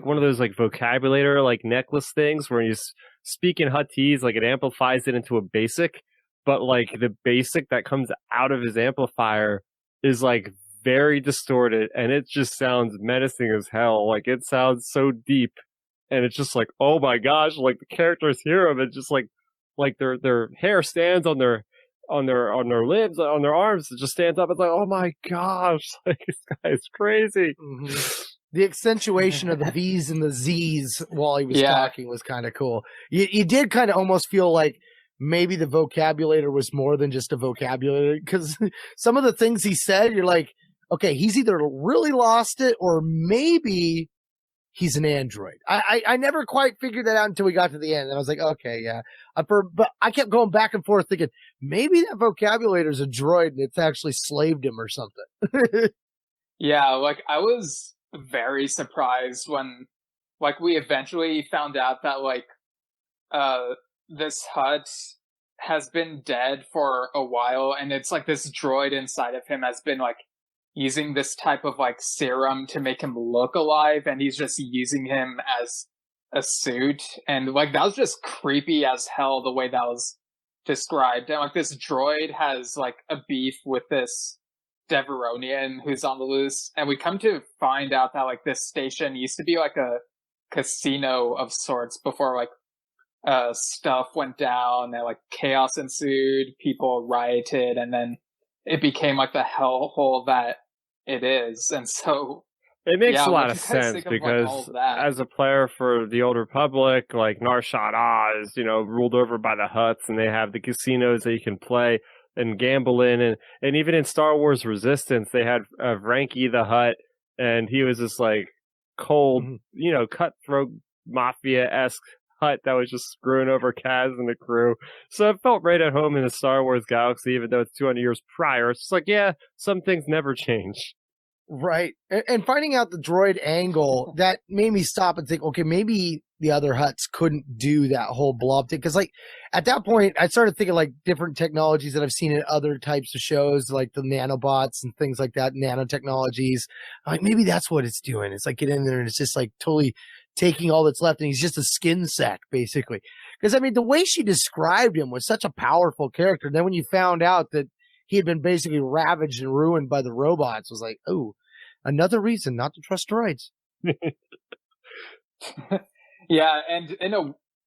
[SPEAKER 4] one of those like vocabulator like necklace things where he's speaking Huttese, like it amplifies it into a basic, but like the basic that comes out of his amplifier is like very distorted, and it just sounds menacing as hell. Like it sounds so deep, and it's just like, oh my gosh, like the characters hear him, and just like their hair stands on their limbs, on their arms, it just stands up. It's like, oh my gosh, like this guy's crazy.
[SPEAKER 5] The accentuation of the V's and the Z's while he was talking was kind of cool. You did kind of almost feel like maybe the vocabulator was more than just a vocabulator, because some of the things he said, you're like, okay, he's either really lost it or maybe he's an android. I never quite figured that out until we got to the end. And I was like, okay, yeah. But I kept going back and forth thinking, maybe that vocabulator is a droid and it's actually slaved him or something.
[SPEAKER 3] Yeah, like I was very surprised when like we eventually found out that like this Hutt has been dead for a while, and it's like this droid inside of him has been like using this type of like serum to make him look alive, and he's just using him as a suit. And like that was just creepy as hell the way that was described. And like this droid has like a beef with this Devaronian who's on the loose, and we come to find out that like this station used to be like a casino of sorts before like stuff went down and like chaos ensued, people rioted, and then it became like the hellhole that it is. And so
[SPEAKER 4] it makes a lot of sense, because as a player for the Old Republic, like Nar Shaddaa is, ruled over by the Hutts, and they have the casinos that you can play and gamble in, and even in Star Wars Resistance, they had Vranky the Hutt, and he was this like cold, cutthroat mafia-esque Hutt that was just screwing over Kaz and the crew. So it felt right at home in the Star Wars galaxy, even though it's 200 years prior. It's just like, yeah, some things never change.
[SPEAKER 5] Right. And finding out the droid angle, that made me stop and think, okay, maybe the other Hutts couldn't do that whole blob thing. Because, like, at that point, I started thinking, like, different technologies that I've seen in other types of shows, like the nanobots and things like that, nanotechnologies. I'm like, maybe that's what it's doing. It's like, get in there and it's just, like, totally taking all that's left, and he's just a skin sack, basically. Because, I mean, the way she described him was such a powerful character. And then when you found out that he had been basically ravaged and ruined by the robots, was like, oh, another reason not to trust droids.
[SPEAKER 3] Yeah, and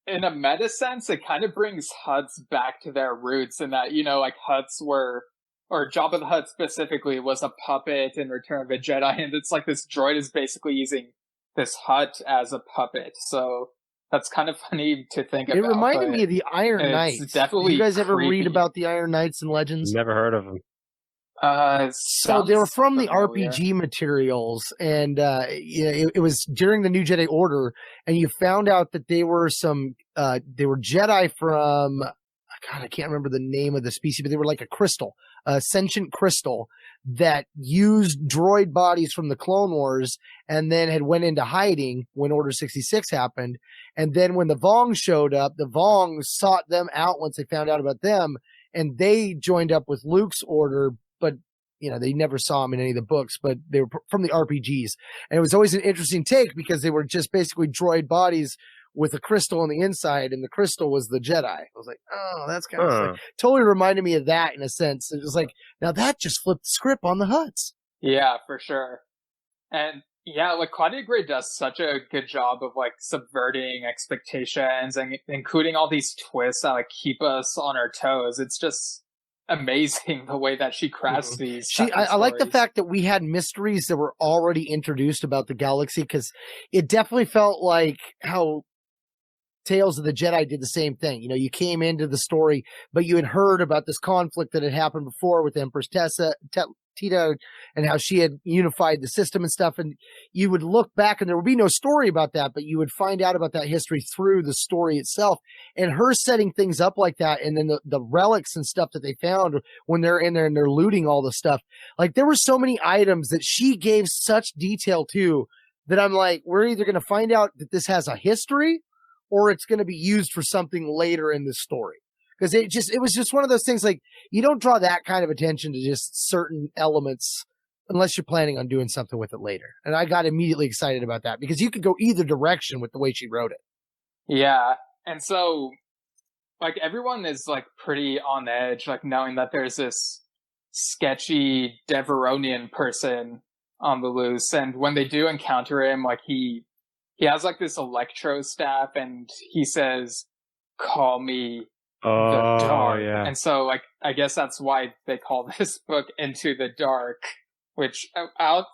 [SPEAKER 3] in a meta sense, it kind of brings Hutts back to their roots in that, like Hutts were, or Jabba the Hutt specifically, was a puppet in Return of the Jedi, and it's like this droid is basically using this Hutt as a puppet. So that's kind of funny to think about.
[SPEAKER 5] It reminded me of the Iron Knights.
[SPEAKER 3] Definitely.
[SPEAKER 5] Did you guys ever
[SPEAKER 3] creepy.
[SPEAKER 5] read about the Iron Knights and Legends?
[SPEAKER 4] Never heard of them.
[SPEAKER 5] So they were from the
[SPEAKER 3] familiar.
[SPEAKER 5] RPG materials, and it was during the New Jedi Order, and you found out that they were Jedi from, God, I can't remember the name of the species, but they were like a crystal, a sentient crystal that used droid bodies from the Clone Wars, and then had went into hiding when Order 66 happened. And then when the Vongs showed up, the Vongs sought them out once they found out about them, and they joined up with Luke's order, but they never saw them in any of the books, but they were from the RPGs. And it was always an interesting take because they were just basically droid bodies with a crystal on the inside, and the crystal was the Jedi. I was like, oh, that's kind of like, totally reminded me of that in a sense. It was like, now that just flipped the script on the Hutts.
[SPEAKER 3] Yeah, for sure. And yeah, like Claudia Gray does such a good job of like subverting expectations and including all these twists that like keep us on our toes. It's just amazing the way that she crafts these.
[SPEAKER 5] I like the fact that we had mysteries that were already introduced about the galaxy, because it definitely felt like how Tales of the Jedi did the same thing. You came into the story, but you had heard about this conflict that had happened before with Empress Tita, and how she had unified the system and stuff. And you would look back, and there would be no story about that, but you would find out about that history through the story itself. And her setting things up like that, and then the relics and stuff that they found when they're in there and they're looting all the stuff. Like, there were so many items that she gave such detail to that I'm like, we're either going to find out that this has a history, or it's going to be used for something later in the story. Because it was just one of those things, like, you don't draw that kind of attention to just certain elements unless you're planning on doing something with it later. And I got immediately excited about that, because you could go either direction with the way she wrote it.
[SPEAKER 3] Yeah. And so, like, everyone is, like, pretty on edge, like, knowing that there's this sketchy Devaronian person on the loose. And when they do encounter him, like, he has, like, this electro staff, and he says, "Call me the Dark."
[SPEAKER 4] Yeah.
[SPEAKER 3] And so, like, I guess that's why they call this book Into the Dark, which I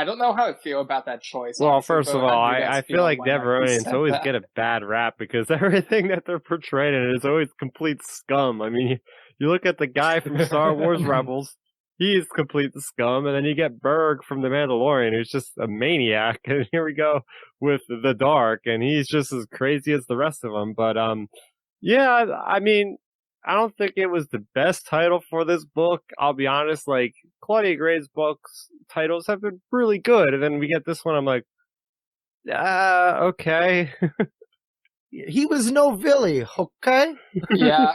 [SPEAKER 3] don't know how I feel about that choice.
[SPEAKER 4] Well,
[SPEAKER 3] honestly,
[SPEAKER 4] first of all, I feel like Devaronians always
[SPEAKER 3] that?
[SPEAKER 4] get a bad rap because everything that they're portrayed in is always complete scum. I mean, you look at the guy from Star Wars Rebels, he's complete scum, and then you get Berg from The Mandalorian, who's just a maniac, and here we go with the Dark, and he's just as crazy as the rest of them. But yeah, I mean, I don't think it was the best title for this book. I'll be honest, like, Claudia Gray's books titles have been really good, and then we get this one, I'm like, okay.
[SPEAKER 5] He was no Villy, okay?
[SPEAKER 3] Yeah,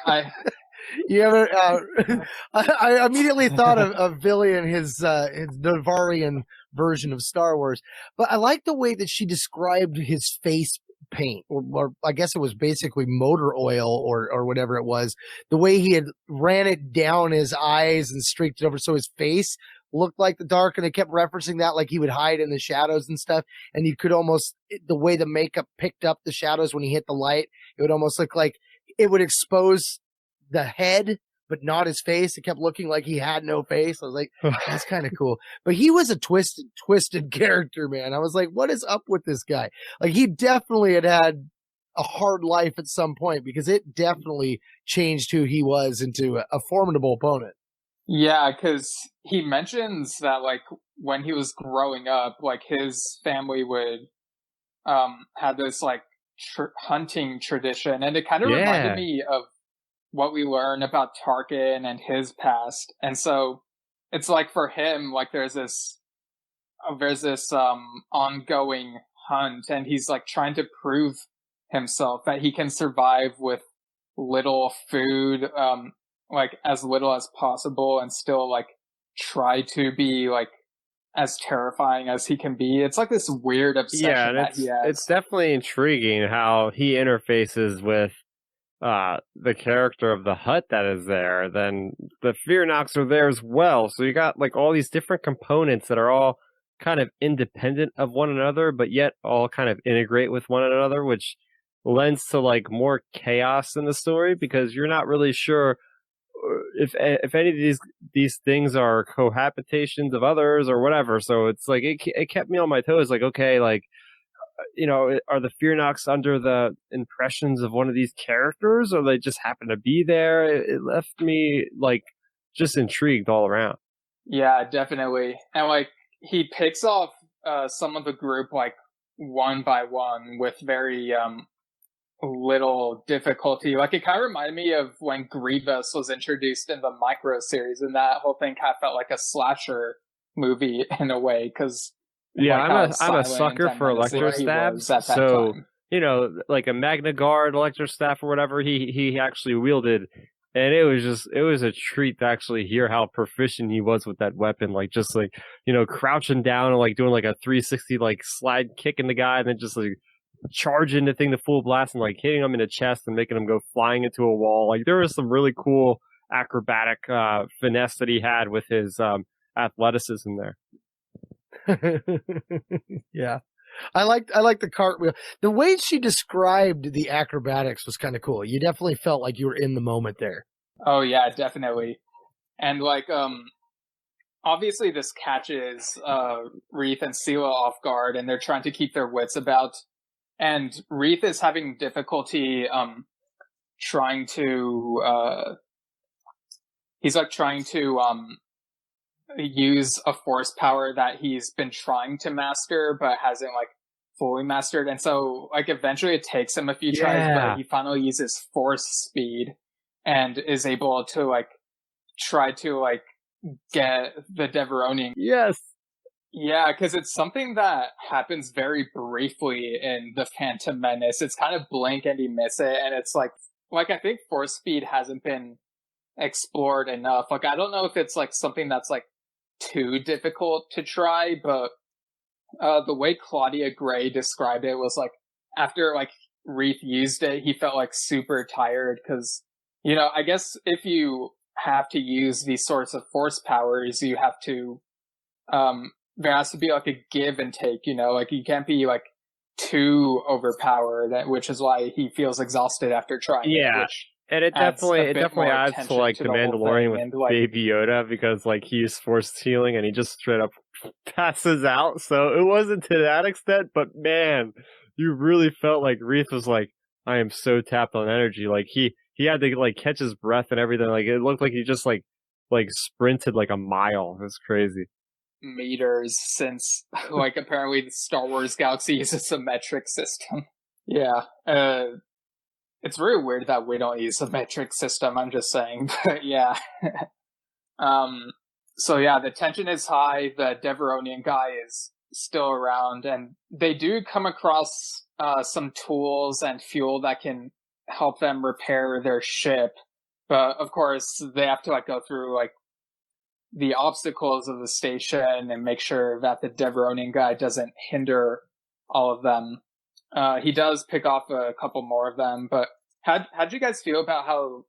[SPEAKER 5] You ever? I immediately thought of Villy and his Devaronian version of Star Wars, but I like the way that she described his face paint, or I guess it was basically motor oil or whatever it was. The way he had ran it down his eyes and streaked it over so his face looked like the Dark, and they kept referencing that, like he would hide in the shadows and stuff, and you could almost, the way the makeup picked up the shadows when he hit the light, it would almost look like it would expose the head but not his face. It kept looking like he had no face. I was like, that's kind of cool. But he was a twisted character, man. I was like, what is up with this guy? Like, he definitely had a hard life at some point, because it definitely changed who he was into a formidable opponent.
[SPEAKER 3] Yeah, because he mentions that, like, when he was growing up, like, his family would have this, like, hunting tradition, and it kind of reminded me of what we learn about Tarkin and his past. And so it's like, for him, like, there's this ongoing hunt, and he's like trying to prove himself that he can survive with little food, like as little as possible, and still like try to be like as terrifying as he can be. It's like this weird obsession that he has.
[SPEAKER 4] It's definitely intriguing how he interfaces with the character of the Hutt that is there. Then the Fear Knocks are there as well. So you got like all these different components that are all kind of independent of one another, but yet all kind of integrate with one another, which lends to like more chaos in the story because you're not really sure if any of these things are cohabitations of others or whatever. So it's like it kept me on my toes. Like, okay, like, are the Fear Knocks under the impressions of one of these characters, or they just happen to be there? It left me like just intrigued all around.
[SPEAKER 3] Yeah, definitely. And like he picks off some of the group like one by one with very little difficulty. Like it kind of reminded me of when Grievous was introduced in the Micro series, and that whole thing kind of felt like a slasher movie in a way because
[SPEAKER 4] yeah,
[SPEAKER 3] like
[SPEAKER 4] I'm a sucker for electro stabs. So like a Magna Guard electro staff or whatever he actually wielded, and it was a treat to actually hear how proficient he was with that weapon. Like just like crouching down and like doing like a 360 like slide kick in the guy, and then just like charging the thing to full blast and like hitting him in the chest and making him go flying into a wall. Like there was some really cool acrobatic finesse that he had with his athleticism there.
[SPEAKER 5] Yeah, I like the cartwheel. The way she described the acrobatics was kind of cool. You definitely felt like you were in the moment there.
[SPEAKER 3] Oh yeah, definitely. And like obviously this catches Wreath and Sela off guard, and they're trying to keep their wits about. And Wreath is having difficulty trying to use a force power that he's been trying to master but hasn't like fully mastered. And so like eventually it takes him a few tries, but he finally uses force speed and is able to like try to like get the Devaronian.
[SPEAKER 4] Yes.
[SPEAKER 3] Yeah, because it's something that happens very briefly in The Phantom Menace. It's kind of blink and you miss it, and it's like I think force speed hasn't been explored enough. Like I don't know if it's like something that's like too difficult to try, but the way Claudia Gray described it was like after like Wreath used it, he felt like super tired because I guess if you have to use these sorts of force powers, you have to there has to be like a give and take, like you can't be like too overpowered, which is why he feels exhausted after trying it, which
[SPEAKER 4] and it definitely adds to like the Mandalorian with like, Baby Yoda, because like he's forced healing and he just straight up passes out. So it wasn't to that extent, but man, you really felt like Wreath was like, I am so tapped on energy. Like he had to like catch his breath and everything. Like it looked like he just like sprinted like a mile. It was crazy.
[SPEAKER 3] Meters, since like apparently the Star Wars galaxy uses a metric system. Yeah. It's really weird that we don't use a metric system, I'm just saying, but yeah. So yeah, the tension is high, the Devaronian guy is still around, and they do come across some tools and fuel that can help them repair their ship, but of course they have to like go through like the obstacles of the station and make sure that the Devaronian guy doesn't hinder all of them. He does pick off a couple more of them, but how'd you guys feel about how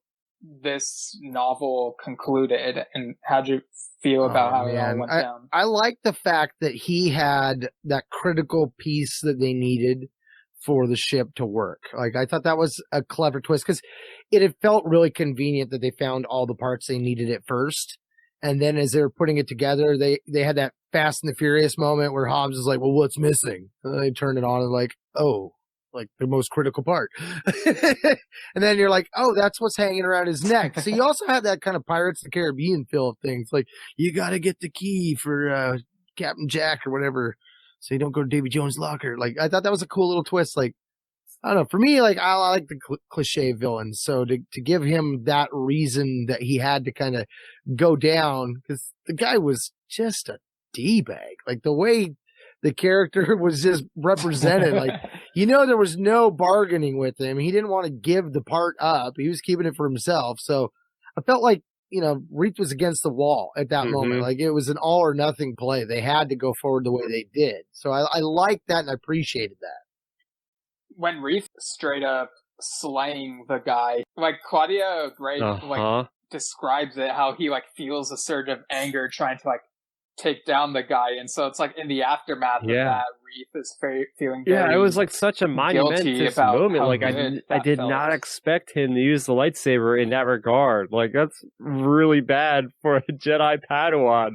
[SPEAKER 3] this novel concluded, and how'd you feel about how it all went down?
[SPEAKER 5] I like the fact that he had that critical piece that they needed for the ship to work. Like, I thought that was a clever twist, because it had felt really convenient that they found all the parts they needed at first. And then as they were putting it together, they had that Fast and the Furious moment where Hobbs is like, well, what's missing? And then they turn it on and like, oh, like the most critical part. And then you're like, oh, that's what's hanging around his neck. So you also had that kind of Pirates of the Caribbean feel of things. Like, you got to get the key for Captain Jack or whatever, so you don't go to Davy Jones' locker. Like, I thought that was a cool little twist. Like, I don't know. For me, like, I like the cliche villains. So to give him that reason that he had to kind of go down, because the guy was just a D-bag. Like, the way the character was just represented, like, there was no bargaining with him. He didn't want to give the part up. He was keeping it for himself. So I felt like, Wreath was against the wall at that moment. Like, it was an all or nothing play. They had to go forward the way they did. So I liked that, and I appreciated that.
[SPEAKER 3] When Wreath straight up slaying the guy, like Claudia Gray like describes it, how he like feels a surge of anger trying to like take down the guy, and so it's like in the aftermath of that, Reith is feeling very
[SPEAKER 4] it was like such a monumentous moment. Like I did not expect him to use the lightsaber in that regard. Like that's really bad for a Jedi Padawan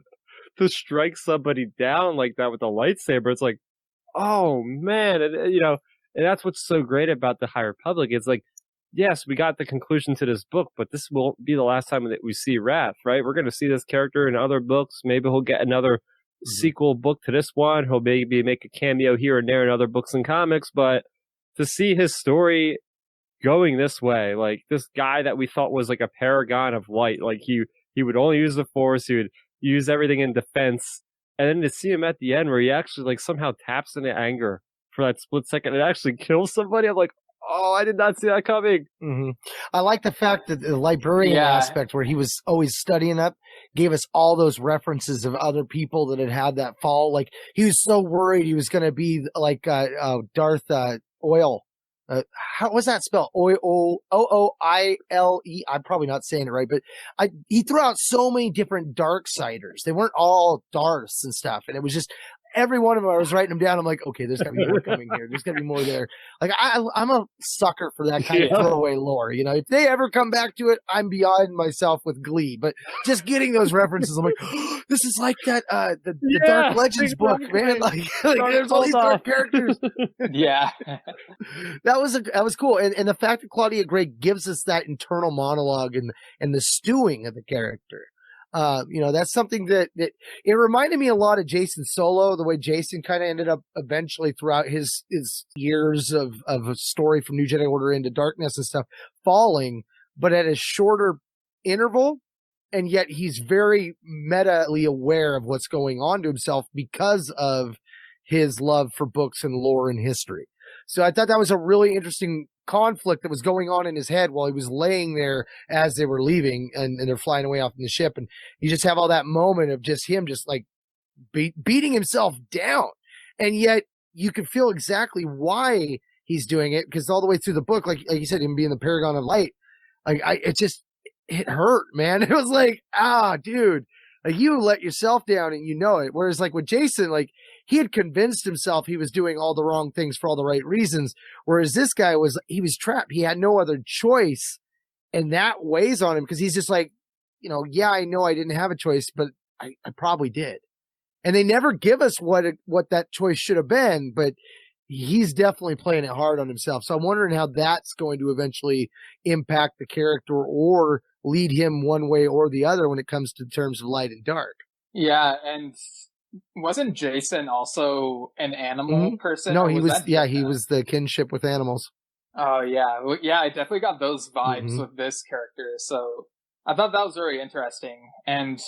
[SPEAKER 4] to strike somebody down like that with a lightsaber. It's like, oh man, and, you know, and that's what's so great about the High Republic. It's like, yes, we got the conclusion to this book, but this won't be the last time that we see Wrath, right? We're going to see this character in other books. Maybe he'll get another sequel book to this one. He'll maybe make a cameo here and there in other books and comics, but to see his story going this way, like this guy that we thought was like a paragon of light, like he would only use the Force, he would use everything in defense, and then to see him at the end where he actually like somehow taps into anger for that split second and actually kills somebody, I'm like, oh, I did not see that coming.
[SPEAKER 5] Mm-hmm. I like the fact that the librarian aspect where he was always studying up gave us all those references of other people that had that fall. Like he was so worried he was going to be like Darth Oil. How was that spelled? Oile. I'm probably not saying it right, but he threw out so many different Darksiders. They weren't all Darths and stuff, and it was just every one of them. I was writing them down. I'm like, okay, there's gotta be more coming here. There's gotta be more there. Like I'm a sucker for that kind of throwaway lore. You know, if they ever come back to it, I'm beyond myself with glee. But just getting those references, I'm like, oh, this is like that the Dark Legends book, man. Like there's all these dark characters. That was cool. And the fact that Claudia Gray gives us that internal monologue and the stewing of the character. You know, that's something that it reminded me a lot of Jason Solo, the way Jason kind of ended up eventually throughout his years of a story from New Jedi Order into Darkness and stuff, falling, but at a shorter interval. And yet he's very meta-ly aware of what's going on to himself because of his love for books and lore and history. So I thought that was a really interesting conflict that was going on in his head while he was laying there as they were leaving and they're flying away off in the ship. And you just have all that moment of just him just like beating himself down. And yet you can feel exactly why he's doing it, because all the way through the book, like you said, him being the paragon of light, like it hurt, man. It was like, dude, like you let yourself down and you know it. Whereas like with Jason, like he had convinced himself he was doing all the wrong things for all the right reasons. Whereas this guy was trapped. He had no other choice. And that weighs on him because he's just like, you know, yeah, I know I didn't have a choice, but I probably did. And they never give us what that choice should have been, but he's definitely playing it hard on himself. So I'm wondering how that's going to eventually impact the character or lead him one way or the other when it comes to terms of light and dark.
[SPEAKER 3] Yeah, and wasn't Jason also an animal person?
[SPEAKER 5] No, he was the kinship with animals.
[SPEAKER 3] Oh, yeah. Yeah, I definitely got those vibes with this character. So I thought that was very interesting. And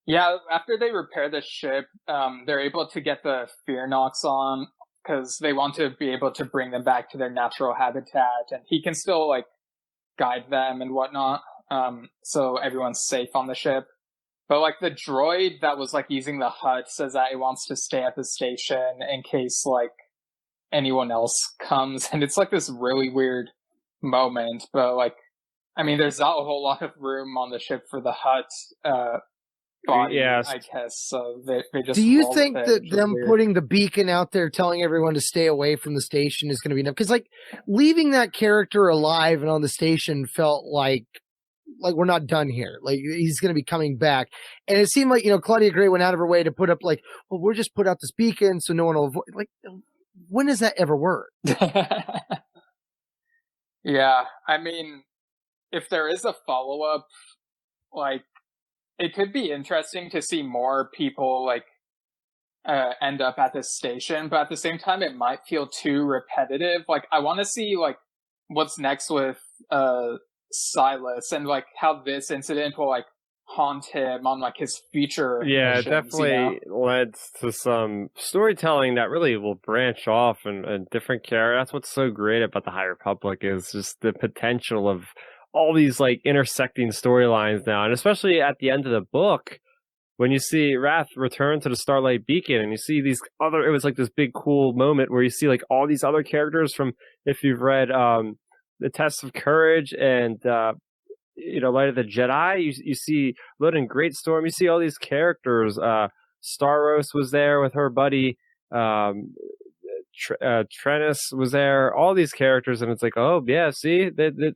[SPEAKER 3] yeah, after they repair the ship, they're able to get the Fear Knocks on because they want to be able to bring them back to their natural habitat. And he can still, like, guide them and whatnot. So everyone's safe on the ship. But, like, the droid that was, like, using the hut says that it wants to stay at the station in case, like, anyone else comes. And it's, like, this really weird moment. But, like, I mean, there's not a whole lot of room on the ship for the hut body, I guess. So they just...
[SPEAKER 5] Do you think that them putting the beacon out there telling everyone to stay away from the station is going to be enough? Because, like, leaving that character alive and on the station felt like we're not done here. Like he's going to be coming back. And it seemed like, you know, Claudia Gray went out of her way to put up like, well, we'll just put out this beacon so no one will avoid. Like, when does that ever work?
[SPEAKER 3] Yeah. I mean, if there is a follow-up, like it could be interesting to see more people like end up at this station, but at the same time, it might feel too repetitive. Like I want to see like what's next with, Silas and like how this incident will like haunt him on like his future missions,
[SPEAKER 4] it definitely led to some storytelling that really will branch off and different characters. That's what's so great about the High Republic is just the potential of all these like intersecting storylines now, and especially at the end of the book when you see Wrath return to the Starlight Beacon and you see these other, it was like this big cool moment where you see like all these other characters from, if you've read the Test of Courage and you know, Light of the Jedi, you see Loden Greatstorm, you see all these characters Staros was there with her buddy. Trennis was there. All these characters, and it's like, oh yeah, see,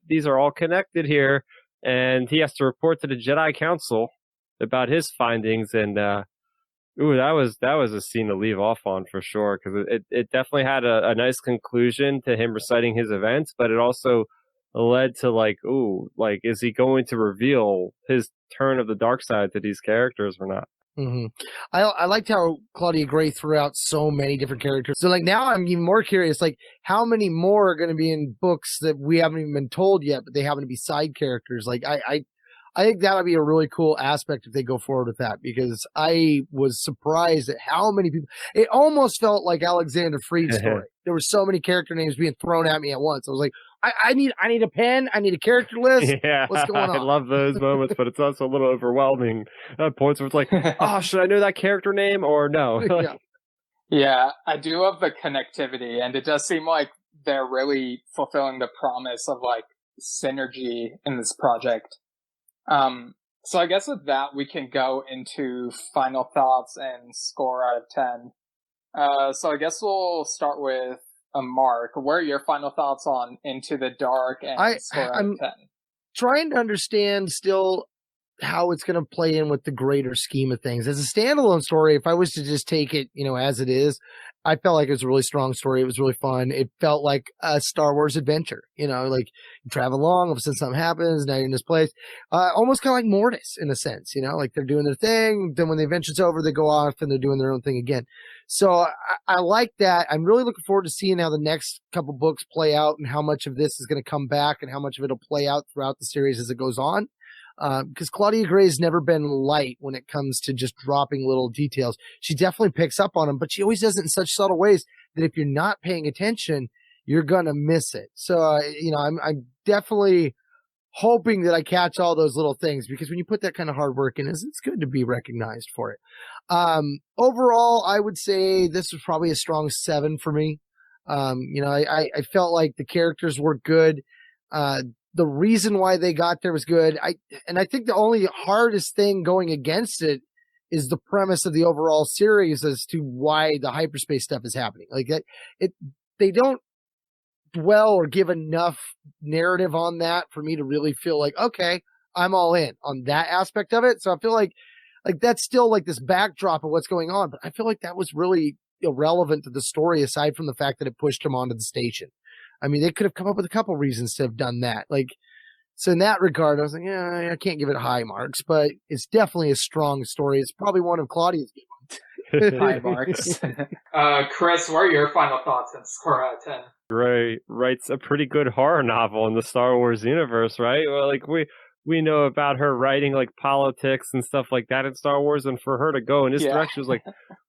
[SPEAKER 4] these are all connected here. And he has to report to the Jedi Council about his findings. And ooh, that was a scene to leave off on for sure, because it definitely had a nice conclusion to him reciting his events, but it also led to like, ooh, like, is he going to reveal his turn of the dark side to these characters or not?
[SPEAKER 5] Mm-hmm. I liked how Claudia Gray threw out so many different characters. So like now I'm even more curious, like how many more are going to be in books that we haven't even been told yet, but they happen to be side characters. Like I think that would be a really cool aspect if they go forward with that, because I was surprised at how many people. It almost felt like Alexander Freed's story. There were so many character names being thrown at me at once. I was like, I need a pen. I need a character list.
[SPEAKER 4] Yeah,
[SPEAKER 5] what's going on?
[SPEAKER 4] I love those moments, but it's also a little overwhelming at points where it's like, oh, should I know that character name or no?
[SPEAKER 5] Yeah.
[SPEAKER 3] Yeah, I do love the connectivity, and it does seem like they're really fulfilling the promise of like synergy in this project. So I guess with that, we can go into final thoughts and score out of 10. So I guess we'll start with Mark. What are your final thoughts on Into the Dark and score out of 10?
[SPEAKER 5] Trying to understand still how it's going to play in with the greater scheme of things. As a standalone story, if I was to just take it, as it is, I felt like it was a really strong story. It was really fun. It felt like a Star Wars adventure, like you travel along, all of a sudden something happens, now you're in this place. Almost kind of like Mortis in a sense, like they're doing their thing. Then when the adventure's over, they go off and they're doing their own thing again. So I like that. I'm really looking forward to seeing how the next couple books play out and how much of this is going to come back and how much of it'll play out throughout the series as it goes on. Because Claudia Gray's never been light when it comes to just dropping little details. She definitely picks up on them, but she always does it in such subtle ways that if you're not paying attention, you're going to miss it. So, I'm definitely hoping that I catch all those little things, because when you put that kind of hard work in, it's good to be recognized for it. Overall, I would say this was probably a strong 7 for me. I felt like the characters were good. The reason why they got there was good. I think the only hardest thing going against it is the premise of the overall series as to why the hyperspace stuff is happening. Like they don't dwell or give enough narrative on that for me to really feel like, okay, I'm all in on that aspect of it. So I feel like that's still like this backdrop of what's going on, but I feel like that was really irrelevant to the story aside from the fact that it pushed him onto the station. I mean, they could have come up with a couple reasons to have done that. So in that regard, I was like, yeah, I can't give it high marks, but it's definitely a strong story. It's probably one of Claudia's good ones.
[SPEAKER 3] High marks. Chris, what are your final thoughts and score out of 10?
[SPEAKER 4] Gray writes a pretty good horror novel in the Star Wars universe, right? Well, like we know about her writing like politics and stuff like that in Star Wars, and for her to go in this direction was like,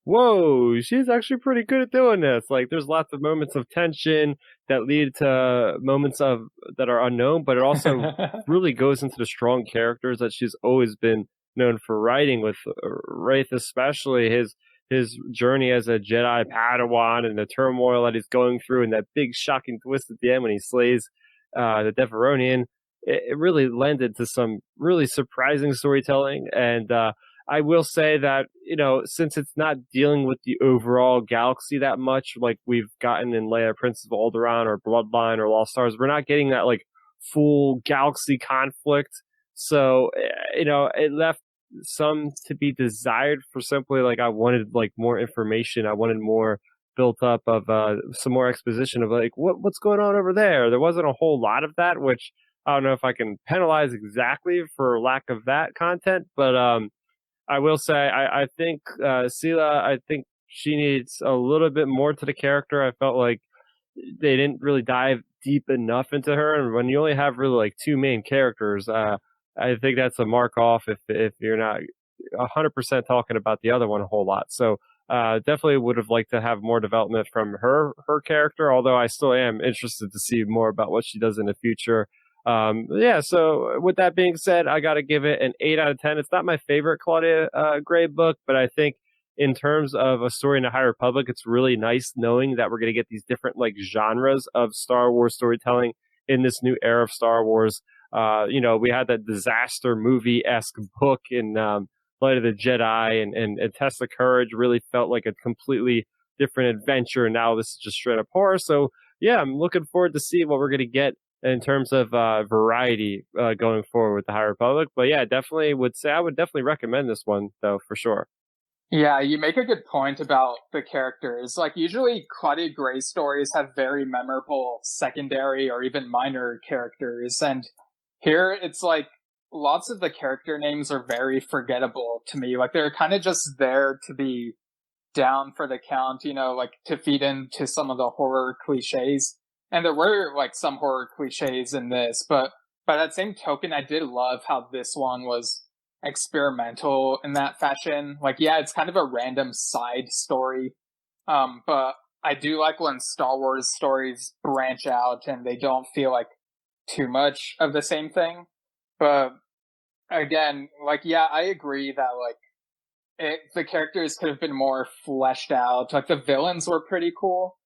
[SPEAKER 4] whoa, she's actually pretty good at doing this. Like, there's lots of moments of tension that lead to moments that are unknown, but it also really goes into the strong characters that she's always been known for writing, with Wraith especially, his journey as a Jedi Padawan and the turmoil that he's going through, and that big shocking twist at the end when he slays the Devaronian. It really lended to some really surprising storytelling. And I will say that, since it's not dealing with the overall galaxy that much, like we've gotten in Leia, Princess of Alderaan or Bloodline or Lost Stars, we're not getting that like full galaxy conflict. So, it left some to be desired for simply like I wanted like more information. I wanted more built up of some more exposition of like what's going on over there. There wasn't a whole lot of that, which I don't know if I can penalize exactly for lack of that content, but I will say I think Sela, I think she needs a little bit more to the character. I felt like they didn't really dive deep enough into her, and when you only have really like 2 main characters, I think that's a mark off if you're not 100% talking about the other one a whole lot. So definitely would have liked to have more development from her character, although I still am interested to see more about what she does in the future. So with that being said, I got to give it an 8 out of 10. It's not my favorite Claudia Gray book, but I think in terms of a story in the High Republic, it's really nice knowing that we're going to get these different like genres of Star Wars storytelling in this new era of Star Wars. We had that disaster movie-esque book in Light of the Jedi and Test of Courage really felt like a completely different adventure. And now this is just straight up horror. So yeah, I'm looking forward to see what we're going to get in terms of variety going forward with the High Republic. But yeah, definitely would say I would definitely recommend this one though, for sure.
[SPEAKER 3] Yeah, you make a good point about the characters. Like, usually Claudia Gray stories have very memorable secondary or even minor characters, and here it's like lots of the character names are very forgettable to me. Like, they're kind of just there to be down for the count, you know, like to feed into some of the horror cliches. And there were like some horror cliches in this, but by that same token, I did love how this one was experimental in that fashion. Like, yeah, it's kind of a random side story, but I do like when Star Wars stories branch out and they don't feel like too much of the same thing. But again, like, yeah, I agree that like the characters could have been more fleshed out. Like, the villains were pretty cool,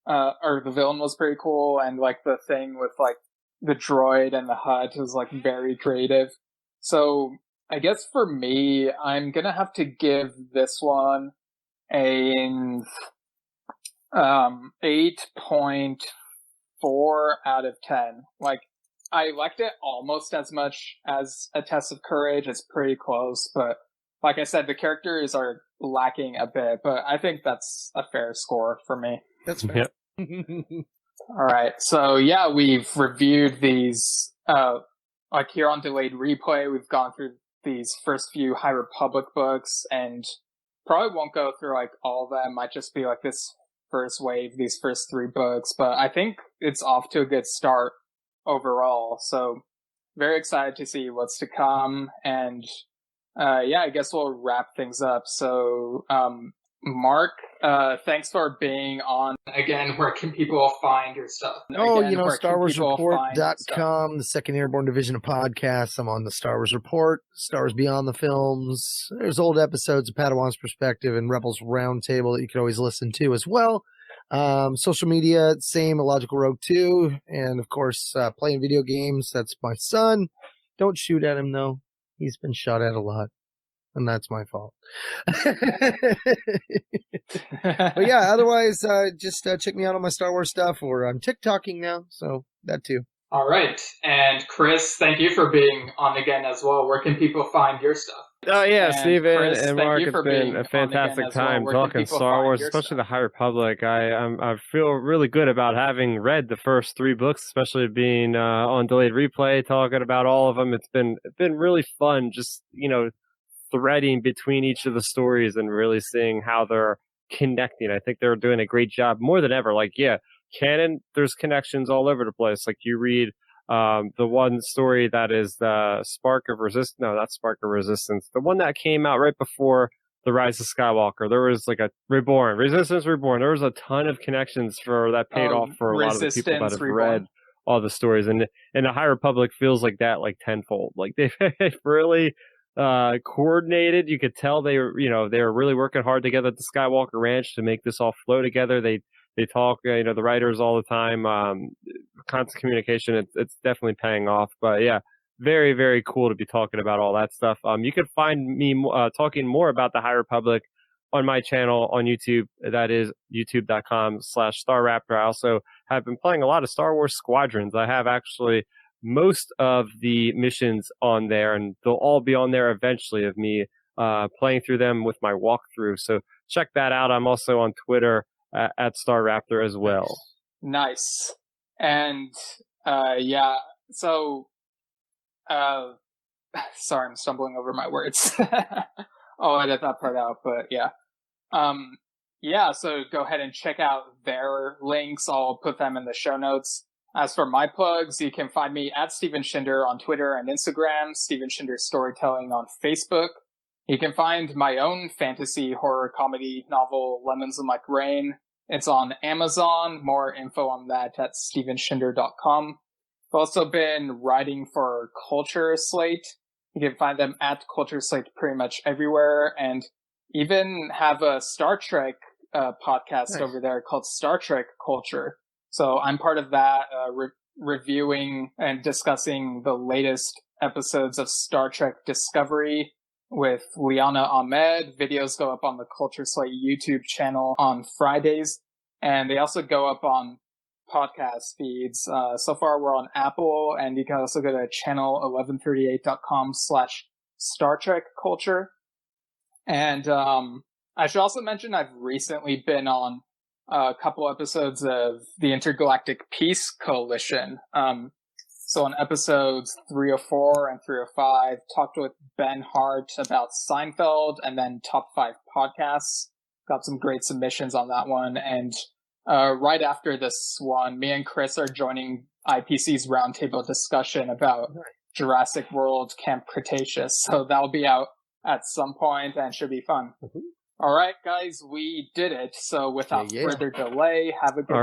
[SPEAKER 3] or the villain was pretty cool, and like the thing with like the droid and the hut was like very creative. So I guess for me, I'm gonna have to give this one a 8.4 out of 10. Like, I liked it almost as much as A Test of Courage. It's pretty close, but like I said, the characters are lacking a bit, but I think that's a fair score for me.
[SPEAKER 5] That's fair.
[SPEAKER 4] Yep.
[SPEAKER 3] All right, so yeah, we've reviewed these, like here on Delayed Replay, we've gone through these first few High Republic books, and probably won't go through like all of them. Might just be like this first wave, these first 3 books, but I think it's off to a good start overall. So very excited to see what's to come, and yeah, I guess we'll wrap things up. So Mark, thanks for being on again. Where can people find your stuff?
[SPEAKER 5] Oh,
[SPEAKER 3] Again,
[SPEAKER 5] you know,
[SPEAKER 3] where can people find your stuff?
[SPEAKER 5] StarWarsReport.com, the 2nd Airborne Division of podcasts. I'm on the Star Wars Report, Star Wars Beyond the Films. There's old episodes of Padawan's Perspective and Rebels Roundtable that you can always listen to as well. Social media, same, Illogical Rogue 2. And of course, playing video games. That's my son. Don't shoot at him, though. He's been shot at a lot. And that's my fault. But yeah, otherwise, just check me out on my Star Wars stuff, or I'm TikToking now, so that too.
[SPEAKER 3] All right. And Chris, thank you for being on again as well. Where can people find your stuff?
[SPEAKER 4] Oh yeah,
[SPEAKER 3] And
[SPEAKER 4] Steven
[SPEAKER 3] Chris,
[SPEAKER 4] and
[SPEAKER 3] thank
[SPEAKER 4] Mark,
[SPEAKER 3] you
[SPEAKER 4] it's
[SPEAKER 3] for
[SPEAKER 4] been
[SPEAKER 3] being
[SPEAKER 4] a
[SPEAKER 3] on again
[SPEAKER 4] fantastic
[SPEAKER 3] as well.
[SPEAKER 4] time
[SPEAKER 3] Where can
[SPEAKER 4] talking
[SPEAKER 3] people
[SPEAKER 4] Star
[SPEAKER 3] find
[SPEAKER 4] Wars,
[SPEAKER 3] your
[SPEAKER 4] especially
[SPEAKER 3] stuff?
[SPEAKER 4] the High Republic. I feel really good about having read the first 3 books, especially being on Delayed Replay, talking about all of them. It's been really fun, just threading between each of the stories and really seeing how they're connecting. I think they're doing a great job more than ever. Like, yeah, canon, there's connections all over the place. Like, you read the one story that is the Spark of Resistance. No, not Spark of Resistance. The one that came out right before The Rise of Skywalker. There was like a Reborn, Resistance Reborn. There was a ton of connections that paid off for a lot of the people that have read all the stories. And the High Republic feels like that, like tenfold. Like, they've really coordinated. You could tell they were really working hard together at the Skywalker Ranch to make this all flow together. They talk, the writers all the time, constant communication. It's definitely paying off. But yeah, very, very cool to be talking about all that stuff. You could find me talking more about the High Republic on my channel on YouTube. That is youtube.com/Starrapter. I also have been playing a lot of Star Wars Squadrons. I have actually most of the missions on there, and they'll all be on there eventually, of me playing through them with my walkthrough. So check that out. I'm also on Twitter at Starrapter as well.
[SPEAKER 3] Nice. And yeah, so sorry, I'm stumbling over my words. I'll edit that part out, but yeah. Yeah, so go ahead and check out their links. I'll put them in the show notes. As for my plugs, you can find me at Steven Shinder on Twitter and Instagram, Steven Shinder Storytelling on Facebook. You can find my own fantasy horror comedy novel, Lemons and Like Rain. It's on Amazon. More info on that at stevenshinder.com. I've also been writing for Culture Slate. You can find them at Culture Slate pretty much everywhere, and even have a Star Trek podcast over there called Star Trek Culture. So I'm part of that, reviewing and discussing the latest episodes of Star Trek Discovery, with Liana Ahmed. Videos go up on the Culture Slate YouTube channel on Fridays, and they also go up on podcast feeds. So far we're on Apple, and you can also go to channel1138.com/Star Trek Culture. And I should also mention I've recently been on a couple episodes of the Intergalactic Peace Coalition. So on episodes 304 and 305, talked with Ben Hart about Seinfeld and then top 5 podcasts. Got some great submissions on that one. And right after this one, me and Chris are joining IPC's roundtable discussion about Jurassic World Camp Cretaceous. So that'll be out at some point and should be fun. All right, guys, we did it. So without further delay, have a good day.